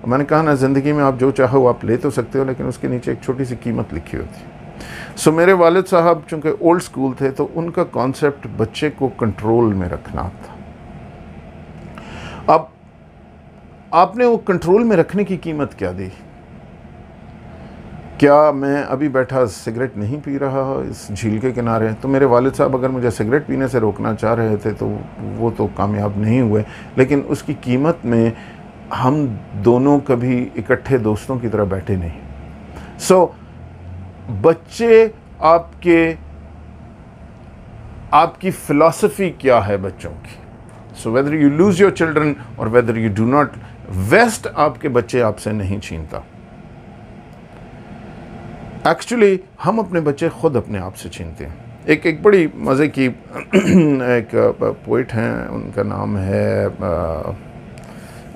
मैंने कहा ना, ज़िंदगी में आप जो चाहो आप ले तो सकते हो, लेकिन उसके नीचे एक छोटी सी कीमत लिखी होती। सो मेरे वालिद साहब चूँकि ओल्ड स्कूल थे, तो उनका कॉन्सेप्ट बच्चे को कंट्रोल में रखना था। अब आपने वो कंट्रोल में रखने की कीमत क्या दी? क्या मैं अभी बैठा सिगरेट नहीं पी रहा इस झील के किनारे? तो मेरे वालिद साहब अगर मुझे सिगरेट पीने से रोकना चाह रहे थे, तो वो तो कामयाब नहीं हुए, लेकिन उसकी कीमत में हम दोनों कभी इकट्ठे दोस्तों की तरह बैठे नहीं। सो बच्चे आपकी फ़िलॉसफी क्या है बच्चों की? So whether you lose your children और वेदर यू डू नॉट, वेस्ट आपके बच्चे आपसे नहीं छीनता। एक्चुअली हम अपने बच्चे खुद अपने आप से छीनते हैं। एक बड़ी मज़े की एक पोइट हैं, उनका नाम है,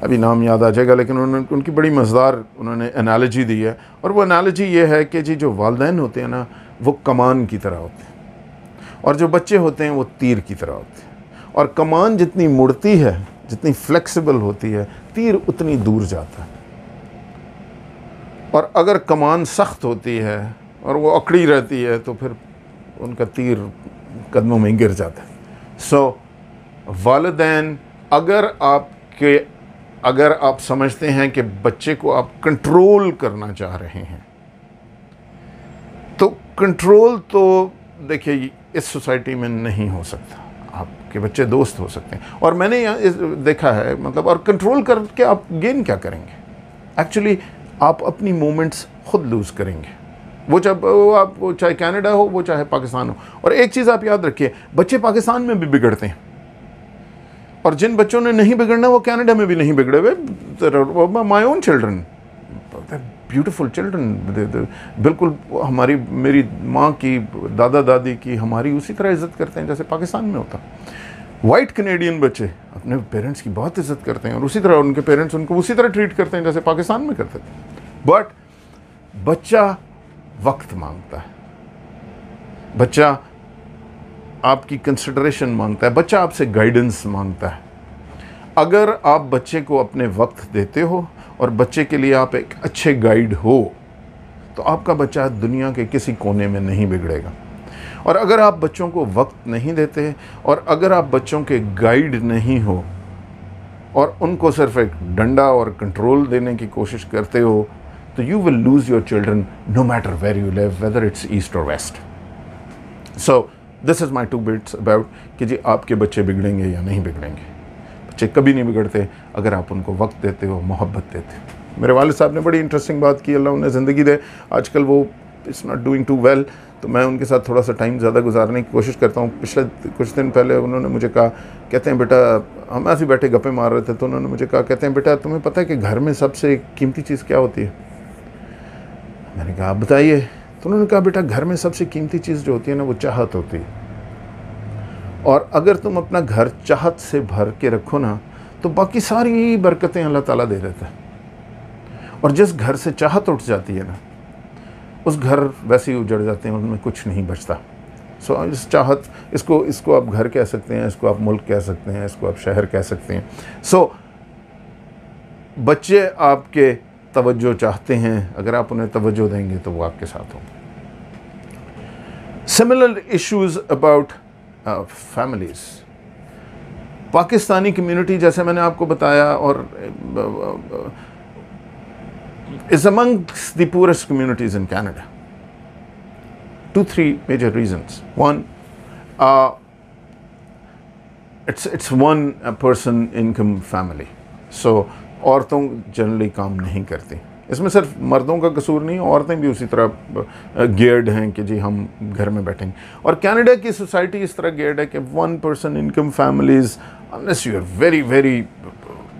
अभी नाम याद आ जाएगा, लेकिन उनकी बड़ी मज़ेदार उन्होंने एनालॉजी दी है, और वो एनालॉजी ये है कि जी जो वालिदैन होते हैं ना, वो कमान की तरह होते हैं, और जो बच्चे होते हैं वो तीर की तरह होते हैं, और कमान जितनी मुड़ती है, जितनी फ्लेक्सिबल होती है, तीर उतनी दूर जाता है, और अगर कमान सख्त होती है और वो अकड़ी रहती है, तो फिर उनका तीर कदमों में गिर जाता है। सो वालिदैन, अगर आप समझते हैं कि बच्चे को आप कंट्रोल करना चाह रहे हैं, तो कंट्रोल तो देखिए इस सोसाइटी में नहीं हो सकता। आपके बच्चे दोस्त हो सकते हैं, और मैंने यहाँ देखा है, मतलब, और कंट्रोल करके आप गेन क्या करेंगे? एक्चुअली आप अपनी मोमेंट्स खुद लूज़ करेंगे, वो चाहे कनाडा हो, वो चाहे पाकिस्तान हो। और एक चीज़ आप याद रखिए, बच्चे पाकिस्तान में भी बिगड़ते हैं, और जिन बच्चों ने नहीं बिगड़ना वो कनाडा में भी नहीं बिगड़े हुए। My own children, beautiful children, बिल्कुल मेरी माँ की, दादा दादी की, हमारी उसी तरह इज़्ज़त करते हैं जैसे पाकिस्तान में होता। वाइट कैनेडियन बच्चे अपने पेरेंट्स की बहुत इज़्ज़त करते हैं, और उसी तरह उनके पेरेंट्स उनको उसी तरह ट्रीट करते हैं जैसे पाकिस्तान में करते थे। बट बच्चा वक्त मांगता है, बच्चा आपकी कंसिडरेशन मांगता है, बच्चा आपसे गाइडेंस मांगता है। अगर आप बच्चे को अपने वक्त देते हो और बच्चे के लिए आप एक अच्छे गाइड हो, तो आपका बच्चा दुनिया के किसी कोने में नहीं बिगड़ेगा। और अगर आप बच्चों को वक्त नहीं देते और अगर आप बच्चों के गाइड नहीं हो और उनको सिर्फ एक डंडा और कंट्रोल देने की कोशिश करते हो, तो you will lose your children no matter where you live, whether it's east और west. So this is my 2 bits about कि जी आपके बच्चे बिगड़ेंगे या नहीं बिगड़ेंगे। बच्चे कभी नहीं बिगड़ते अगर आप उनको वक्त देते हो, मोहब्बत देते हो। मेरे वालिद साहब ने बड़ी इंटरेस्टिंग बात की, अल्लाह उन्हें ज़िंदगी दे। आजकल वो it's not doing too well, तो मैं उनके साथ थोड़ा सा टाइम ज़्यादा गुजारने की कोशिश करता हूँ। पिछले कुछ दिन पहले उन्होंने मुझे कहा, कहते हैं बेटा, हम ऐसे बैठे गप्पे मार रहे थे, तो उन्होंने मुझे कहा, कहते हैं बेटा तुम्हें पता है कि घर में सबसे कीमती चीज़ क्या होती है? मैंने कहा आप बताइए। तो उन्होंने कहा बेटा घर में सबसे कीमती चीज़ जो होती है ना वो चाहत होती है, और अगर तुम अपना घर चाहत से भर के रखो ना तो बाकी सारी बरकतें अल्लाह ताला दे देता है। और जिस घर से चाहत उठ जाती है ना उस घर वैसे ही उजड़ जाते हैं, उनमें कुछ नहीं बचता। सो इस चाहत, इसको आप घर कह सकते हैं, इसको आप मुल्क कह सकते हैं, इसको आप शहर कह सकते हैं। सो बच्चे आपके तवज्जो चाहते हैं, अगर आप उन्हें तवज्जो देंगे तो वो आपके साथ होंगे। Similar issues about families. Pakistani community, जैसे मैंने आपको बताया, और is amongst the poorest communities in Canada. 2-3 major reasons. One, it's one person income family. So औरतों जनरली काम नहीं करती। इसमें सिर्फ मर्दों का कसूर नहीं, औरतें भी उसी तरह गियर्ड हैं कि जी हम घर में बैठेंगे। और कनाडा की सोसाइटी इस तरह गियर्ड है कि 1 person income families, unless you are very very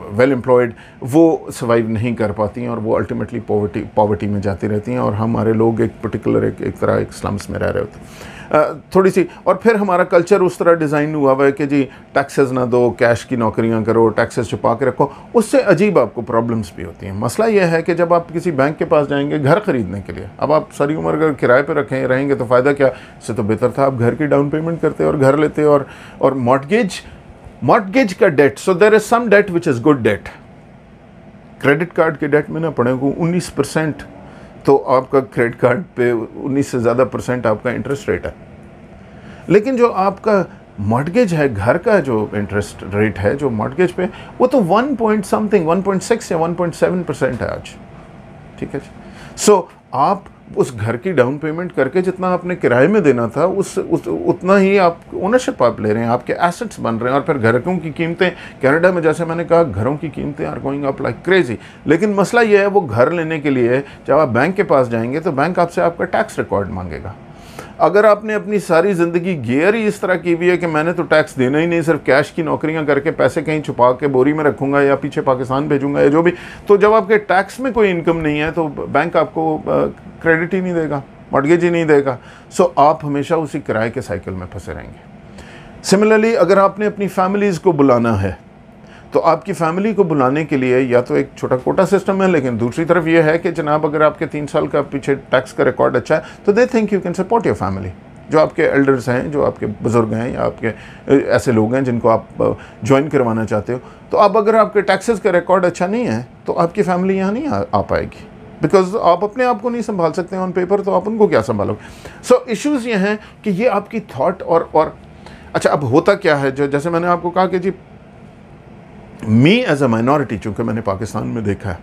well employed, वो सर्वाइव नहीं कर पाती हैं और वो अल्टीमेटली पॉवर्टी में जाती रहती हैं। और हमारे लोग एक पर्टिकुलर एक तरह एक स्लम्स में रह रहे होते हैं थोड़ी सी। और फिर हमारा कल्चर उस तरह डिज़ाइन हुआ हुआ है कि जी टैक्सेस ना दो, कैश की नौकरियां करो, टैक्सेस छुपा के रखो। उससे अजीब आपको प्रॉब्लम्स भी होती हैं। मसला यह है कि जब आप किसी बैंक के पास जाएंगे घर ख़रीदने के लिए, अब आप सारी उम्र अगर किराए पर रहेंगे तो फ़ायदा क्या? इससे तो बेहतर था आप घर की डाउन पेमेंट करते और घर लेते। और मॉर्टगेज का debt, so there is some debt which is good debt. Credit card के डेट में ना पड़े को 19%, तो आपका क्रेडिट कार्ड पे 19 से ज़्यादा % आपका इंटरेस्ट रेट है। लेकिन जो आपका मॉर्टगेज है, घर का जो इंटरेस्ट रेट है जो मॉर्टगेज पे, वो तो 1.6 या 1.7% है आज। ठीक है जी। सो आप उस घर की डाउन पेमेंट करके जितना आपने किराए में देना था उतना ही आप ओनरशिप आप ले रहे हैं, आपके एसेट्स बन रहे हैं। और फिर घरों की कीमतें कनाडा में, जैसे मैंने कहा, घरों की कीमतें are going up like crazy. लेकिन मसला ये है, वो घर लेने के लिए जब आप बैंक के पास जाएंगे तो बैंक आपसे आपका टैक्स रिकॉर्ड मांगेगा। अगर आपने अपनी सारी ज़िंदगी गियर ही इस तरह की हुई है कि मैंने तो टैक्स देना ही नहीं, सिर्फ कैश की नौकरियां करके पैसे कहीं छुपा के बोरी में रखूंगा या पीछे पाकिस्तान भेजूंगा या जो भी, तो जब आपके टैक्स में कोई इनकम नहीं है तो बैंक आपको क्रेडिट ही नहीं देगा, मॉर्टगेज ही नहीं देगा। सो आप हमेशा उसी किराए के साइकिल में फंसे रहेंगे। सिमिलरली अगर आपने अपनी फैमिलीज़ को बुलाना है तो आपकी फैमिली को बुलाने के लिए या तो एक छोटा कोटा सिस्टम है, लेकिन दूसरी तरफ यह है कि जनाब अगर आपके 3 साल का पीछे टैक्स का रिकॉर्ड अच्छा है तो they think you can support your family. जो आपके एल्डर्स हैं, जो आपके बुज़ुर्ग हैं या आपके ऐसे लोग हैं जिनको आप ज्वाइन करवाना चाहते हो, तो अब अगर आपके टैक्सेस का रिकॉर्ड अच्छा नहीं है तो आपकी फैमिली यहाँ नहीं आ पाएगी, बिकॉज आप अपने आप को नहीं संभाल सकते ऑन पेपर, तो आप उनको क्या संभालोगे। सो इश्यूज़ ये हैं कि ये आपकी थाट और अच्छा अब होता क्या है, जो जैसे मैंने आपको कहा कि जी मी एज अ माइनॉरिटी, चूँकि मैंने पाकिस्तान में देखा है,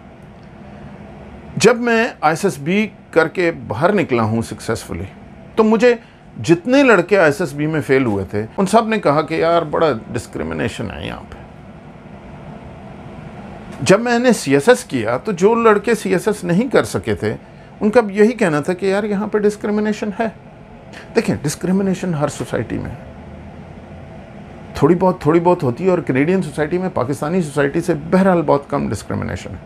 जब मैं ISSB करके बाहर निकला हूँ सक्सेसफुली, तो मुझे जितने लड़के ISSB में फेल हुए थे उन सब ने कहा कि यार बड़ा डिस्क्रिमिनेशन है यहाँ पे। जब मैंने CSS किया तो जो लड़के CSS नहीं कर सके थे उनका यही कहना था कि यार यहाँ पे डिस्क्रिमिनेशन है। देखें, डिस्क्रिमिनेशन हर सोसाइटी में थोड़ी बहुत होती है, और कैनेडियन सोसाइटी में पाकिस्तानी सोसाइटी से बहरहाल बहुत कम डिस्क्रिमिनेशन है।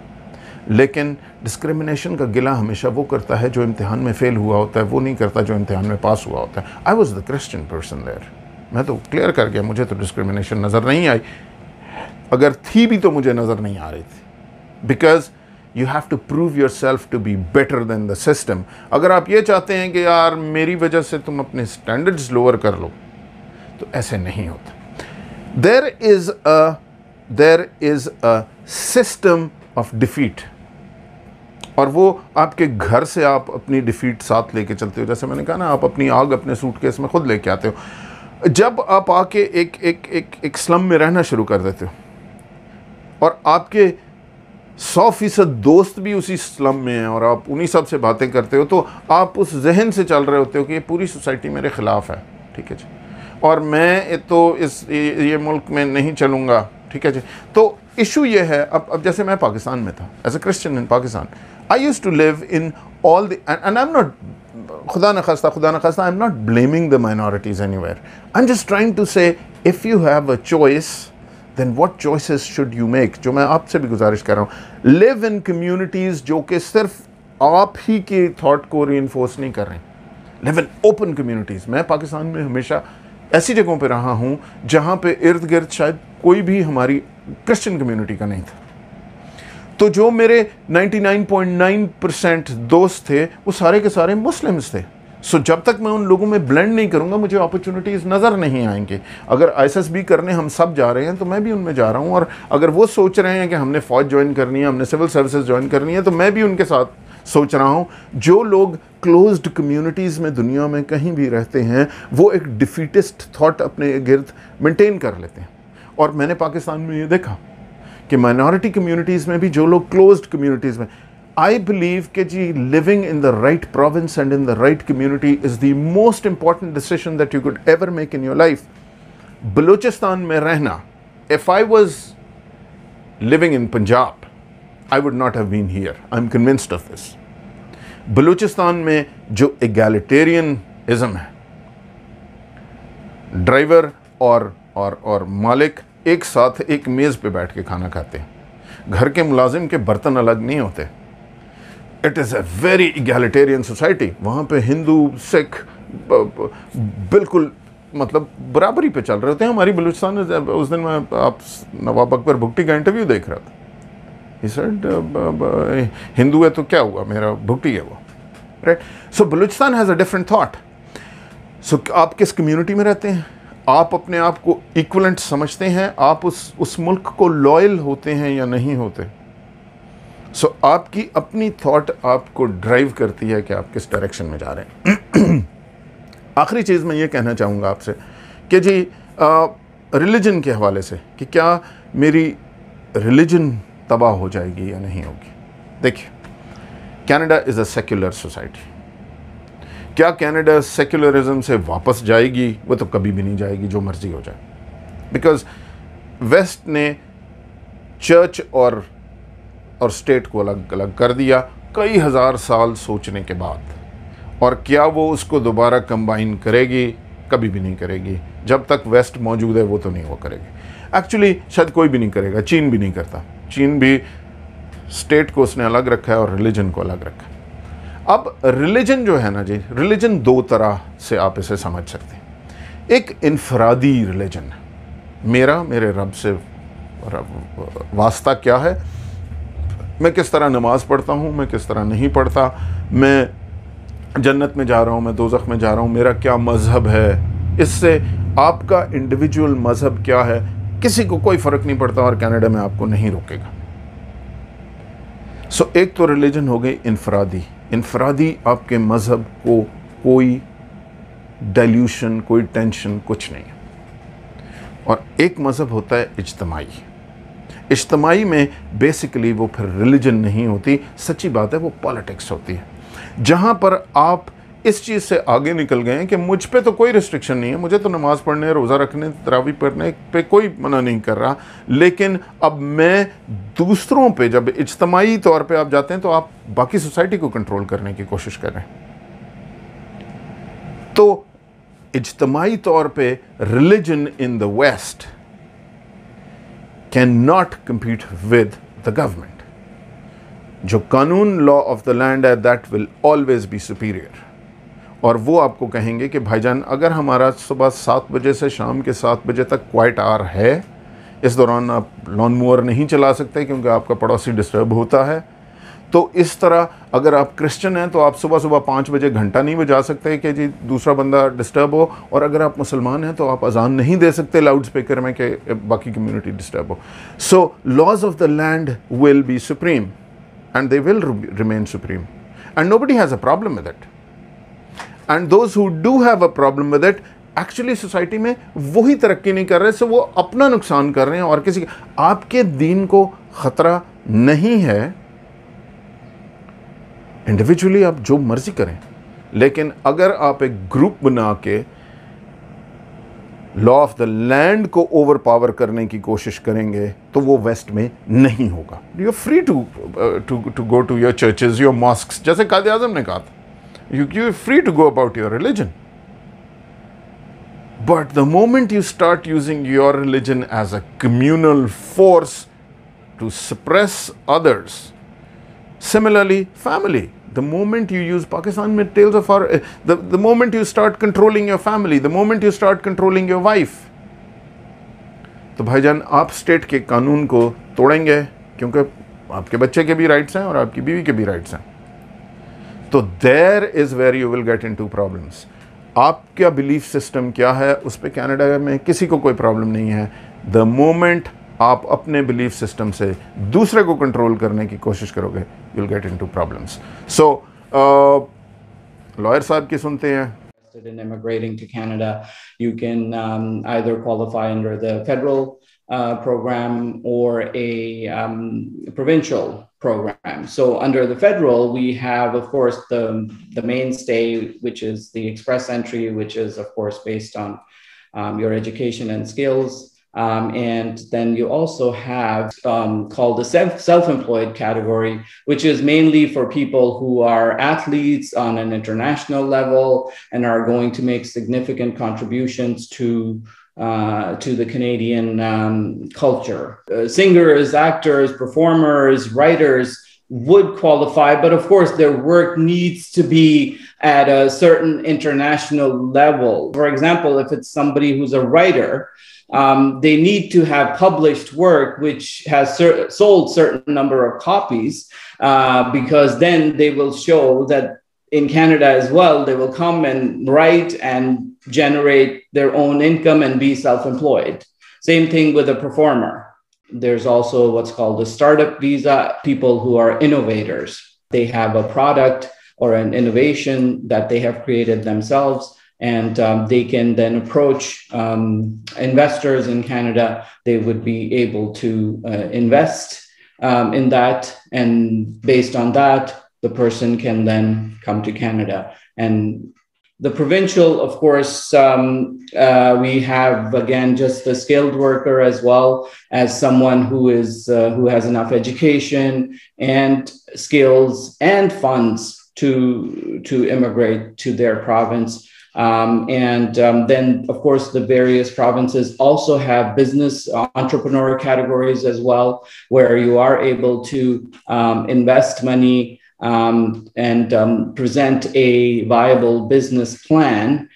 लेकिन डिस्क्रिमिनेशन का गिला हमेशा वो करता है जो इम्तिहान में फेल हुआ होता है, वो नहीं करता जो इम्तिहान में पास हुआ होता है। I was the Christian person there, मैं तो क्लियर कर गया, मुझे तो डिस्क्रिमिनेशन नज़र नहीं आई, अगर थी भी तो मुझे नज़र नहीं आ रही थी। Because you have to prove yourself to be better than the system. अगर आप ये चाहते हैं कि यार मेरी वजह से तुम अपने स्टैंडर्ड्स लोअर कर लो, तो ऐसे नहीं होता। There is a system of defeat और वो आपके घर से आप अपनी डिफीट साथ लेके चलते हो। जैसे मैंने कहा ना, आप अपनी आग अपने सूटकेस में खुद लेके आते हो। जब आप आके एक स्लम में रहना शुरू कर देते हो और आपके 100% दोस्त भी उसी स्लम में हैं और आप उन्हीं सब से बातें करते हो, तो आप उस जहन से चल रहे होते हो कि ये पूरी सोसाइटी मेरे ख़िलाफ़ है, ठीक है जी, और मैं तो ये मुल्क में नहीं चलूँगा, ठीक है जी। तो इशू ये है, अब जैसे मैं पाकिस्तान में था, as a Christian in Pakistan, I use to live in all the, and I am not, खुदा न खास्ता, I am not blaming the minorities anywhere, I am just trying to say if you have a choice then what choices should you make? जो मैं आपसे भी गुजारिश कर रहा हूँ, live in communities जो कि सिर्फ आप ही के थॉट को reinforce नहीं कर रहे हैं। live in open communities। मैं पाकिस्तान में हमेशा ऐसी जगहों पे रहा हूँ जहाँ पे इर्द गिर्द शायद कोई भी हमारी क्रिश्चियन कम्युनिटी का नहीं था, तो जो मेरे 99.9% दोस्त थे वो सारे के सारे मुस्लिम्स थे। सो जब तक मैं उन लोगों में ब्लेंड नहीं करूंगा, मुझे अपॉर्चुनिटीज़ नज़र नहीं आएंगे। अगर ISSB करने हम सब जा रहे हैं तो मैं भी उनमें जा रहा हूं, और अगर वो सोच रहे हैं कि हमने फ़ौज ज्वाइन करनी है, हमने सिविल सर्विसेज ज्वाइन करनी है, तो मैं भी उनके साथ सोच रहा हूं। जो लोग क्लोज्ड कम्युनिटीज़ में दुनिया में कहीं भी रहते हैं, वो एक डिफीटिस्ट थाट अपने गिर्द मेंटेन कर लेते हैं। और मैंने पाकिस्तान में ये देखा कि माइनॉरिटी कम्युनिटीज़ में भी जो लोग क्लोज्ड कम्युनिटीज़ में, I believe कि जी living in the right province and in the right community is the most important decision that you could ever make in your life. Balochistan में रहना, if I was living in Punjab, I would not have been here. I'm convinced of this. Balochistan में जो egalitarianism है, driver और मालिक एक साथ एक मेज़ पे बैठ के खाना खाते हैं, घर के मुलाजिम के बर्तन अलग नहीं होते। It is a very egalitarian society. वहाँ पे हिंदू सिख बिल्कुल मतलब बराबरी पे चल रहे होते हैं। हमारी बलूचिस्तान में उस दिन मैं आप नवाब अकबर भुट्टी का इंटरव्यू देख रहा था, ही सेड हिंदू है तो क्या हुआ, मेरा भुट्टी है वो, right. So Balochistan has a different thought. So आप किस कम्युनिटी में रहते हैं, आप अपने आप को इक्वलेंट समझते हैं, आप उस मुल्क को लॉयल होते हैं या नहीं होते। सो आपकी अपनी थॉट आपको ड्राइव करती है कि आप किस डायरेक्शन में जा रहे हैं। आखिरी चीज़ मैं ये कहना चाहूँगा आपसे कि जी रिलीजन के हवाले से कि क्या मेरी रिलीजन तबाह हो जाएगी या नहीं होगी। देखिए, Canada is a secular society. क्या कनाडा सेक्युलरिज्म से वापस जाएगी? वो तो कभी भी नहीं जाएगी, जो मर्जी हो जाए। बिकॉज वेस्ट ने चर्च और स्टेट को अलग अलग कर दिया कई हज़ार साल सोचने के बाद, और क्या वो उसको दोबारा कंबाइन करेगी? कभी भी नहीं करेगी। जब तक वेस्ट मौजूद है वो तो नहीं वो करेगी। एक्चुअली शायद कोई भी नहीं करेगा, चीन भी नहीं करता। चीन भी स्टेट को उसने अलग रखा है और रिलीजन को अलग रखा है। अब रिलीजन जो है ना जी, रिलीजन दो तरह से आप इसे समझ सकते हैं। एक इनफरादी रिलीजन है, मेरा मेरे रब से वास्ता क्या है, मैं किस तरह नमाज़ पढ़ता हूँ, मैं किस तरह नहीं पढ़ता, मैं जन्नत में जा रहा हूँ, मैं दोज़ख में जा रहा हूँ, मेरा क्या मज़हब है, इससे आपका इंडिविजुअल मज़हब क्या है किसी को कोई फ़र्क नहीं पड़ता, और कनाडा में आपको नहीं रोकेगा। सो एक तो रिलीजन हो गई इनफरादी। इनफरादी आपके मज़हब को कोई डाइल्यूशन, कोई टेंशन कुछ नहीं है। और एक मज़हब होता है इज्तमाई। इज्तमाई में बेसिकली वो फिर रिलीजन नहीं होती, सच्ची बात है, वो पॉलिटिक्स होती है, जहाँ पर आप इस चीज़ से आगे निकल गए हैं कि मुझ पे तो कोई रिस्ट्रिक्शन नहीं है, मुझे तो नमाज़ पढ़ने, रोज़ा रखने, तरावी पढ़ने पे कोई मना नहीं कर रहा, लेकिन अब मैं दूसरों पे, जब इज्तमाई तौर पे आप जाते हैं तो आप बाकी सोसाइटी को कंट्रोल करने की कोशिश कर रहे हैं। तो इज्तमाई तौर पे religion in the west can not compete with the government. जो कानून, लॉ ऑफ द लैंड है, that will always be superior. और वो आपको कहेंगे कि भाईजान अगर हमारा सुबह 7 बजे से शाम के 7 बजे तक क्वाइट आवर है, इस दौरान आप लॉन मोवर नहीं चला सकते क्योंकि आपका पड़ोसी डिस्टर्ब होता है। तो इस तरह अगर आप क्रिश्चियन हैं तो आप सुबह सुबह 5 बजे घंटा नहीं बजा सकते कि जी दूसरा बंदा डिस्टर्ब हो, और अगर आप मुसलमान हैं तो आप अजान नहीं दे सकते लाउड स्पीकर में कि बाकी कम्युनिटी डिस्टर्ब हो। So laws of the land will be supreme. and they will remain supreme. And nobody has a problem with it. And those who do have a problem with it, actually society में वही तरक्की नहीं कर रहे, सो वो अपना नुकसान कर रहे हैं और किसी आपके दीन को खतरा नहीं है। इंडिविजुअली आप जो मर्जी करें, लेकिन अगर आप एक ग्रुप बना के लॉ ऑफ द लैंड को ओवर पावर करने की कोशिश करेंगे तो वो वेस्ट में नहीं होगा। You are free to go to your churches, your mosques, जैसे कायदे आज़म ने कहा था, you are free to go about your religion. But the moment you start using your religion as a communal force to suppress others, similarly, family. The moment you use Pakistan में tales of our, the moment you start controlling your family, the moment you start controlling your wife, तो भाईजान आप state के कानून को तोड़ेंगे, क्योंकि आपके बच्चे के भी राइट्स हैं और आपकी बीवी के भी राइट्स हैं। तो there is where you will get into problems. आपका बिलीफ सिस्टम क्या है उस पर कनाडा में किसी को कोई प्रॉब्लम नहीं है। द मोमेंट आप अपने बिलीफ सिस्टम से दूसरे को कंट्रोल करने की कोशिश करोगे, you will get into problems. So lawyer साहब की सुनते हैं। In immigrating to Canada, you can either qualify under the federal program or a provincial program. So under the federal, we have, of course, the mainstay, which is the express entry, which is, of course, based on your education and skills. And then you also have called the self-employed category, which is mainly for people who are athletes on an international level and are going to make significant contributions to the Canadian culture. Singers, actors, performers, writers would qualify, but of course their work needs to be at a certain international level. For example, if it's somebody who's a writer, they need to have published work which has sold certain number of copies, because then they will show that in Canada as well, they will come and write and generate their own income and be self-employed. Same thing with a performer. There's also what's called a startup visa, people who are innovators. They have a product or an innovation that they have created themselves, and they can then approach investors in Canada. They would be able to invest in that, and based on that, the person can then come to Canada. And the provincial, of course, we have, again, just the skilled worker as well as someone who has enough education and skills and funds to immigrate to their province. Then, of course, the various provinces also have business entrepreneur categories as well, where you are able to invest money and present a viable business plan.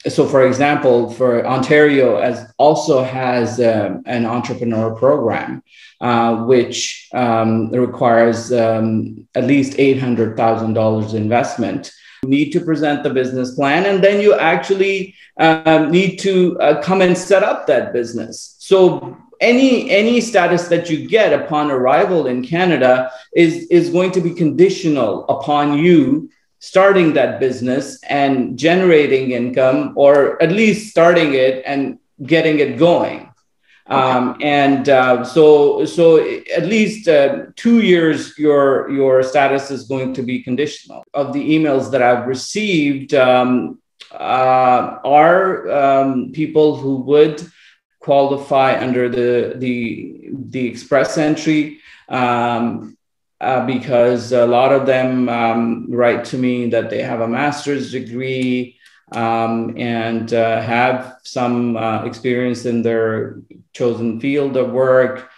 So, for example, for Ontario also has an entrepreneur program, which requires at least $800,000 investment. You need to present the business plan, and then you actually need to come and set up that business. So any status that you get upon arrival in Canada is going to be conditional upon you starting that business and generating income, or at least starting it and getting it going. So at least 2 years, your status is going to be conditional. Of the emails that I've received are people who would qualify under the express entry, because a lot of them write to me that they have a master's degree and have some experience in their chosen field of work.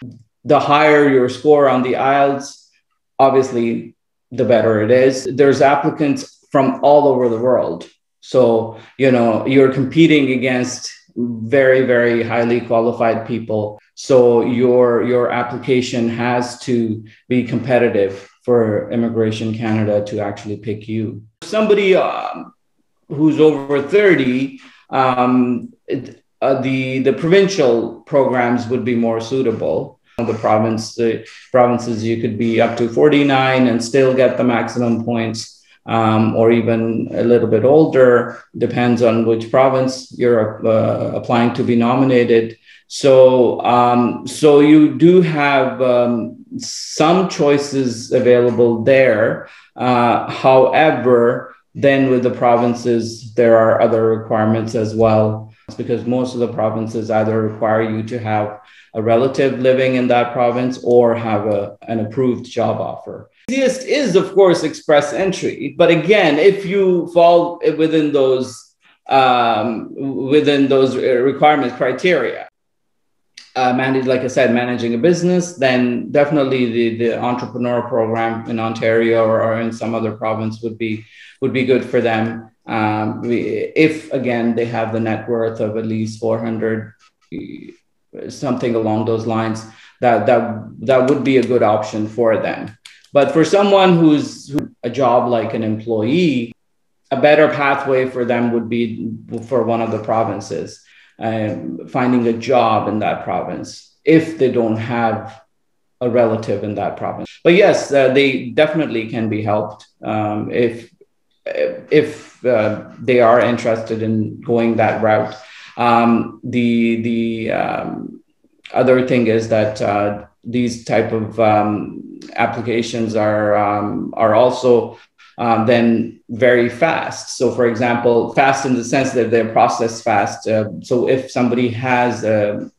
The higher your score on the IELTS, obviously, the better it is. There's applicants from all over the world. So, you're competing against very, very highly qualified people. So your application has to be competitive for Immigration Canada to actually pick you. Somebody who's over 30, the provincial programs would be more suitable. The provinces, you could be up to 49 and still get the maximum points, or even a little bit older, depends on which province you're applying to be nominated. So, so you do have some choices available there. However, then with the provinces, there are other requirements as well, because most of the provinces either require you to have a relative living in that province or have an approved job offer. Easiest is, of course, express entry. But again, if you fall within those requirements, criteria, like I said, managing a business, then definitely the entrepreneur program in Ontario or in some other province would be good for them. If again they have the net worth of at least 400, something along those lines, that would be a good option for them. But for someone who's a job like an employee, a better pathway for them would be for one of the provinces, finding a job in that province if they don't have a relative in that province. But yes, they definitely can be helped if they are interested in going that route. The other thing is that these type of applications are also then very fast. So for example, fast in the sense that they're processed fast. So if somebody has a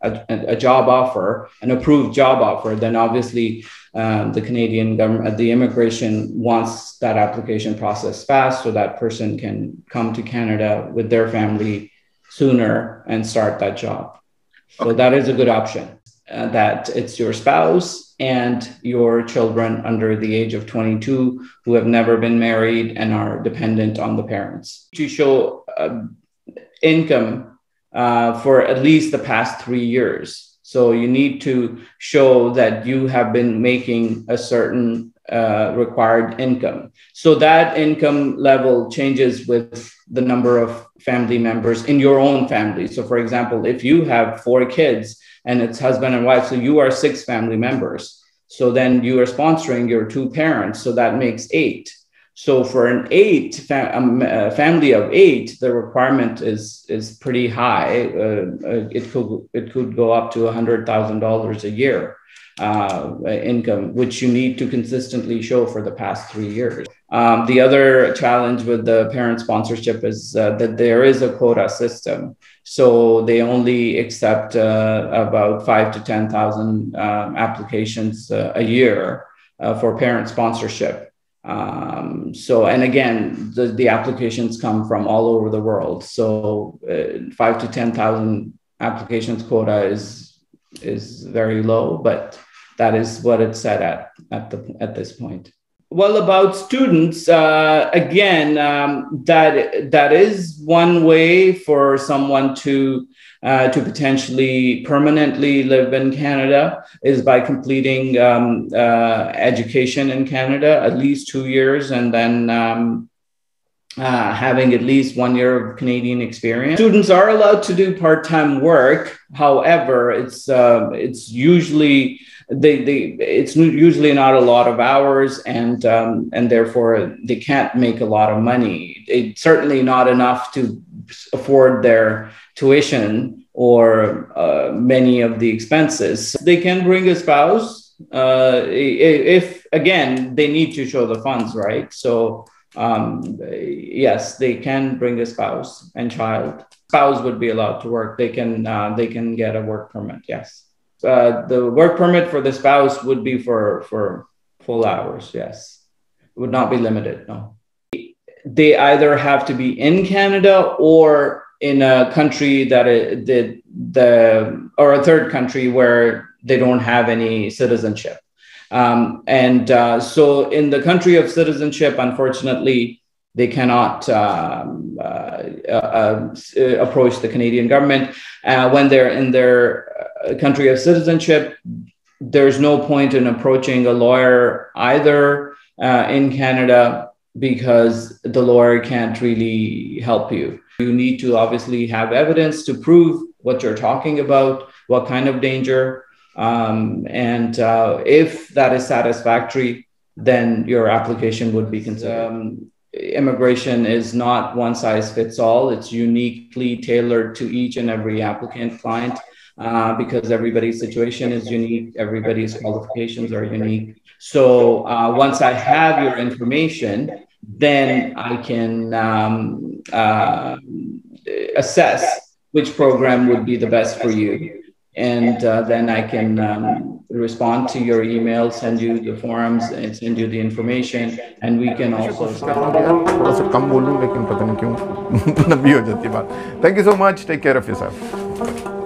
job offer, an approved job offer, then obviously the Canadian government, the immigration wants that application processed fast so that person can come to Canada with their family sooner and start that job. So that is a good option, that it's your spouse and your children under the age of 22 who have never been married and are dependent on the parents. To show income for at least the past 3 years. So you need to show that you have been making a certain required income. So that income level changes with the number of family members in your own family. So for example, if you have 4 kids and it's husband and wife, so you are 6 family members. So then you are sponsoring your 2 parents. So that makes 8. So for an family of 8, the requirement is pretty high. It could go up to $100,000 a year income, which you need to consistently show for the past 3 years. The other challenge with the parent sponsorship is that there is a quota system. So they only accept about 5,000 to 10,000 applications a year for parent sponsorship. And again, the applications come from all over the world. So 5,000 to 10,000 applications quota is very low, but that is what it's set at this point. Well, about students, again, that is one way for someone to potentially permanently live in Canada, is by completing education in Canada, at least 2 years, and then having at least 1 year of Canadian experience. Students are allowed to do part-time work. However, it's usually not a lot of hours, and therefore they can't make a lot of money. It's certainly not enough to afford their tuition or many of the expenses. They can bring a spouse if, again, they need to show the funds, right? So yes, they can bring a spouse and child. Spouse would be allowed to work. They can get a work permit. Yes. The work permit for the spouse would be for full hours. Yes. It would not be limited. No. They either have to be in Canada or in a country or a third country where they don't have any citizenship. So in the country of citizenship, unfortunately, they cannot approach the Canadian government. When they're in their country of citizenship, there's no point in approaching a lawyer either in Canada, because the lawyer can't really help you. You need to obviously have evidence to prove what you're talking about, what kind of danger. And if that is satisfactory, then your application would be considered. Immigration is not one size fits all. It's uniquely tailored to each and every applicant client, because everybody's situation is unique, everybody's qualifications are unique. So once I have your information, then I can assess which program would be the best for you. And then I can respond to your email, send you the forms, and send you the information, and we can also थोड़ा सा कम बोलूं, लेकिन पता नहीं क्यों लंबी हो जाती है बात. Thank you so much. Take care of yourself.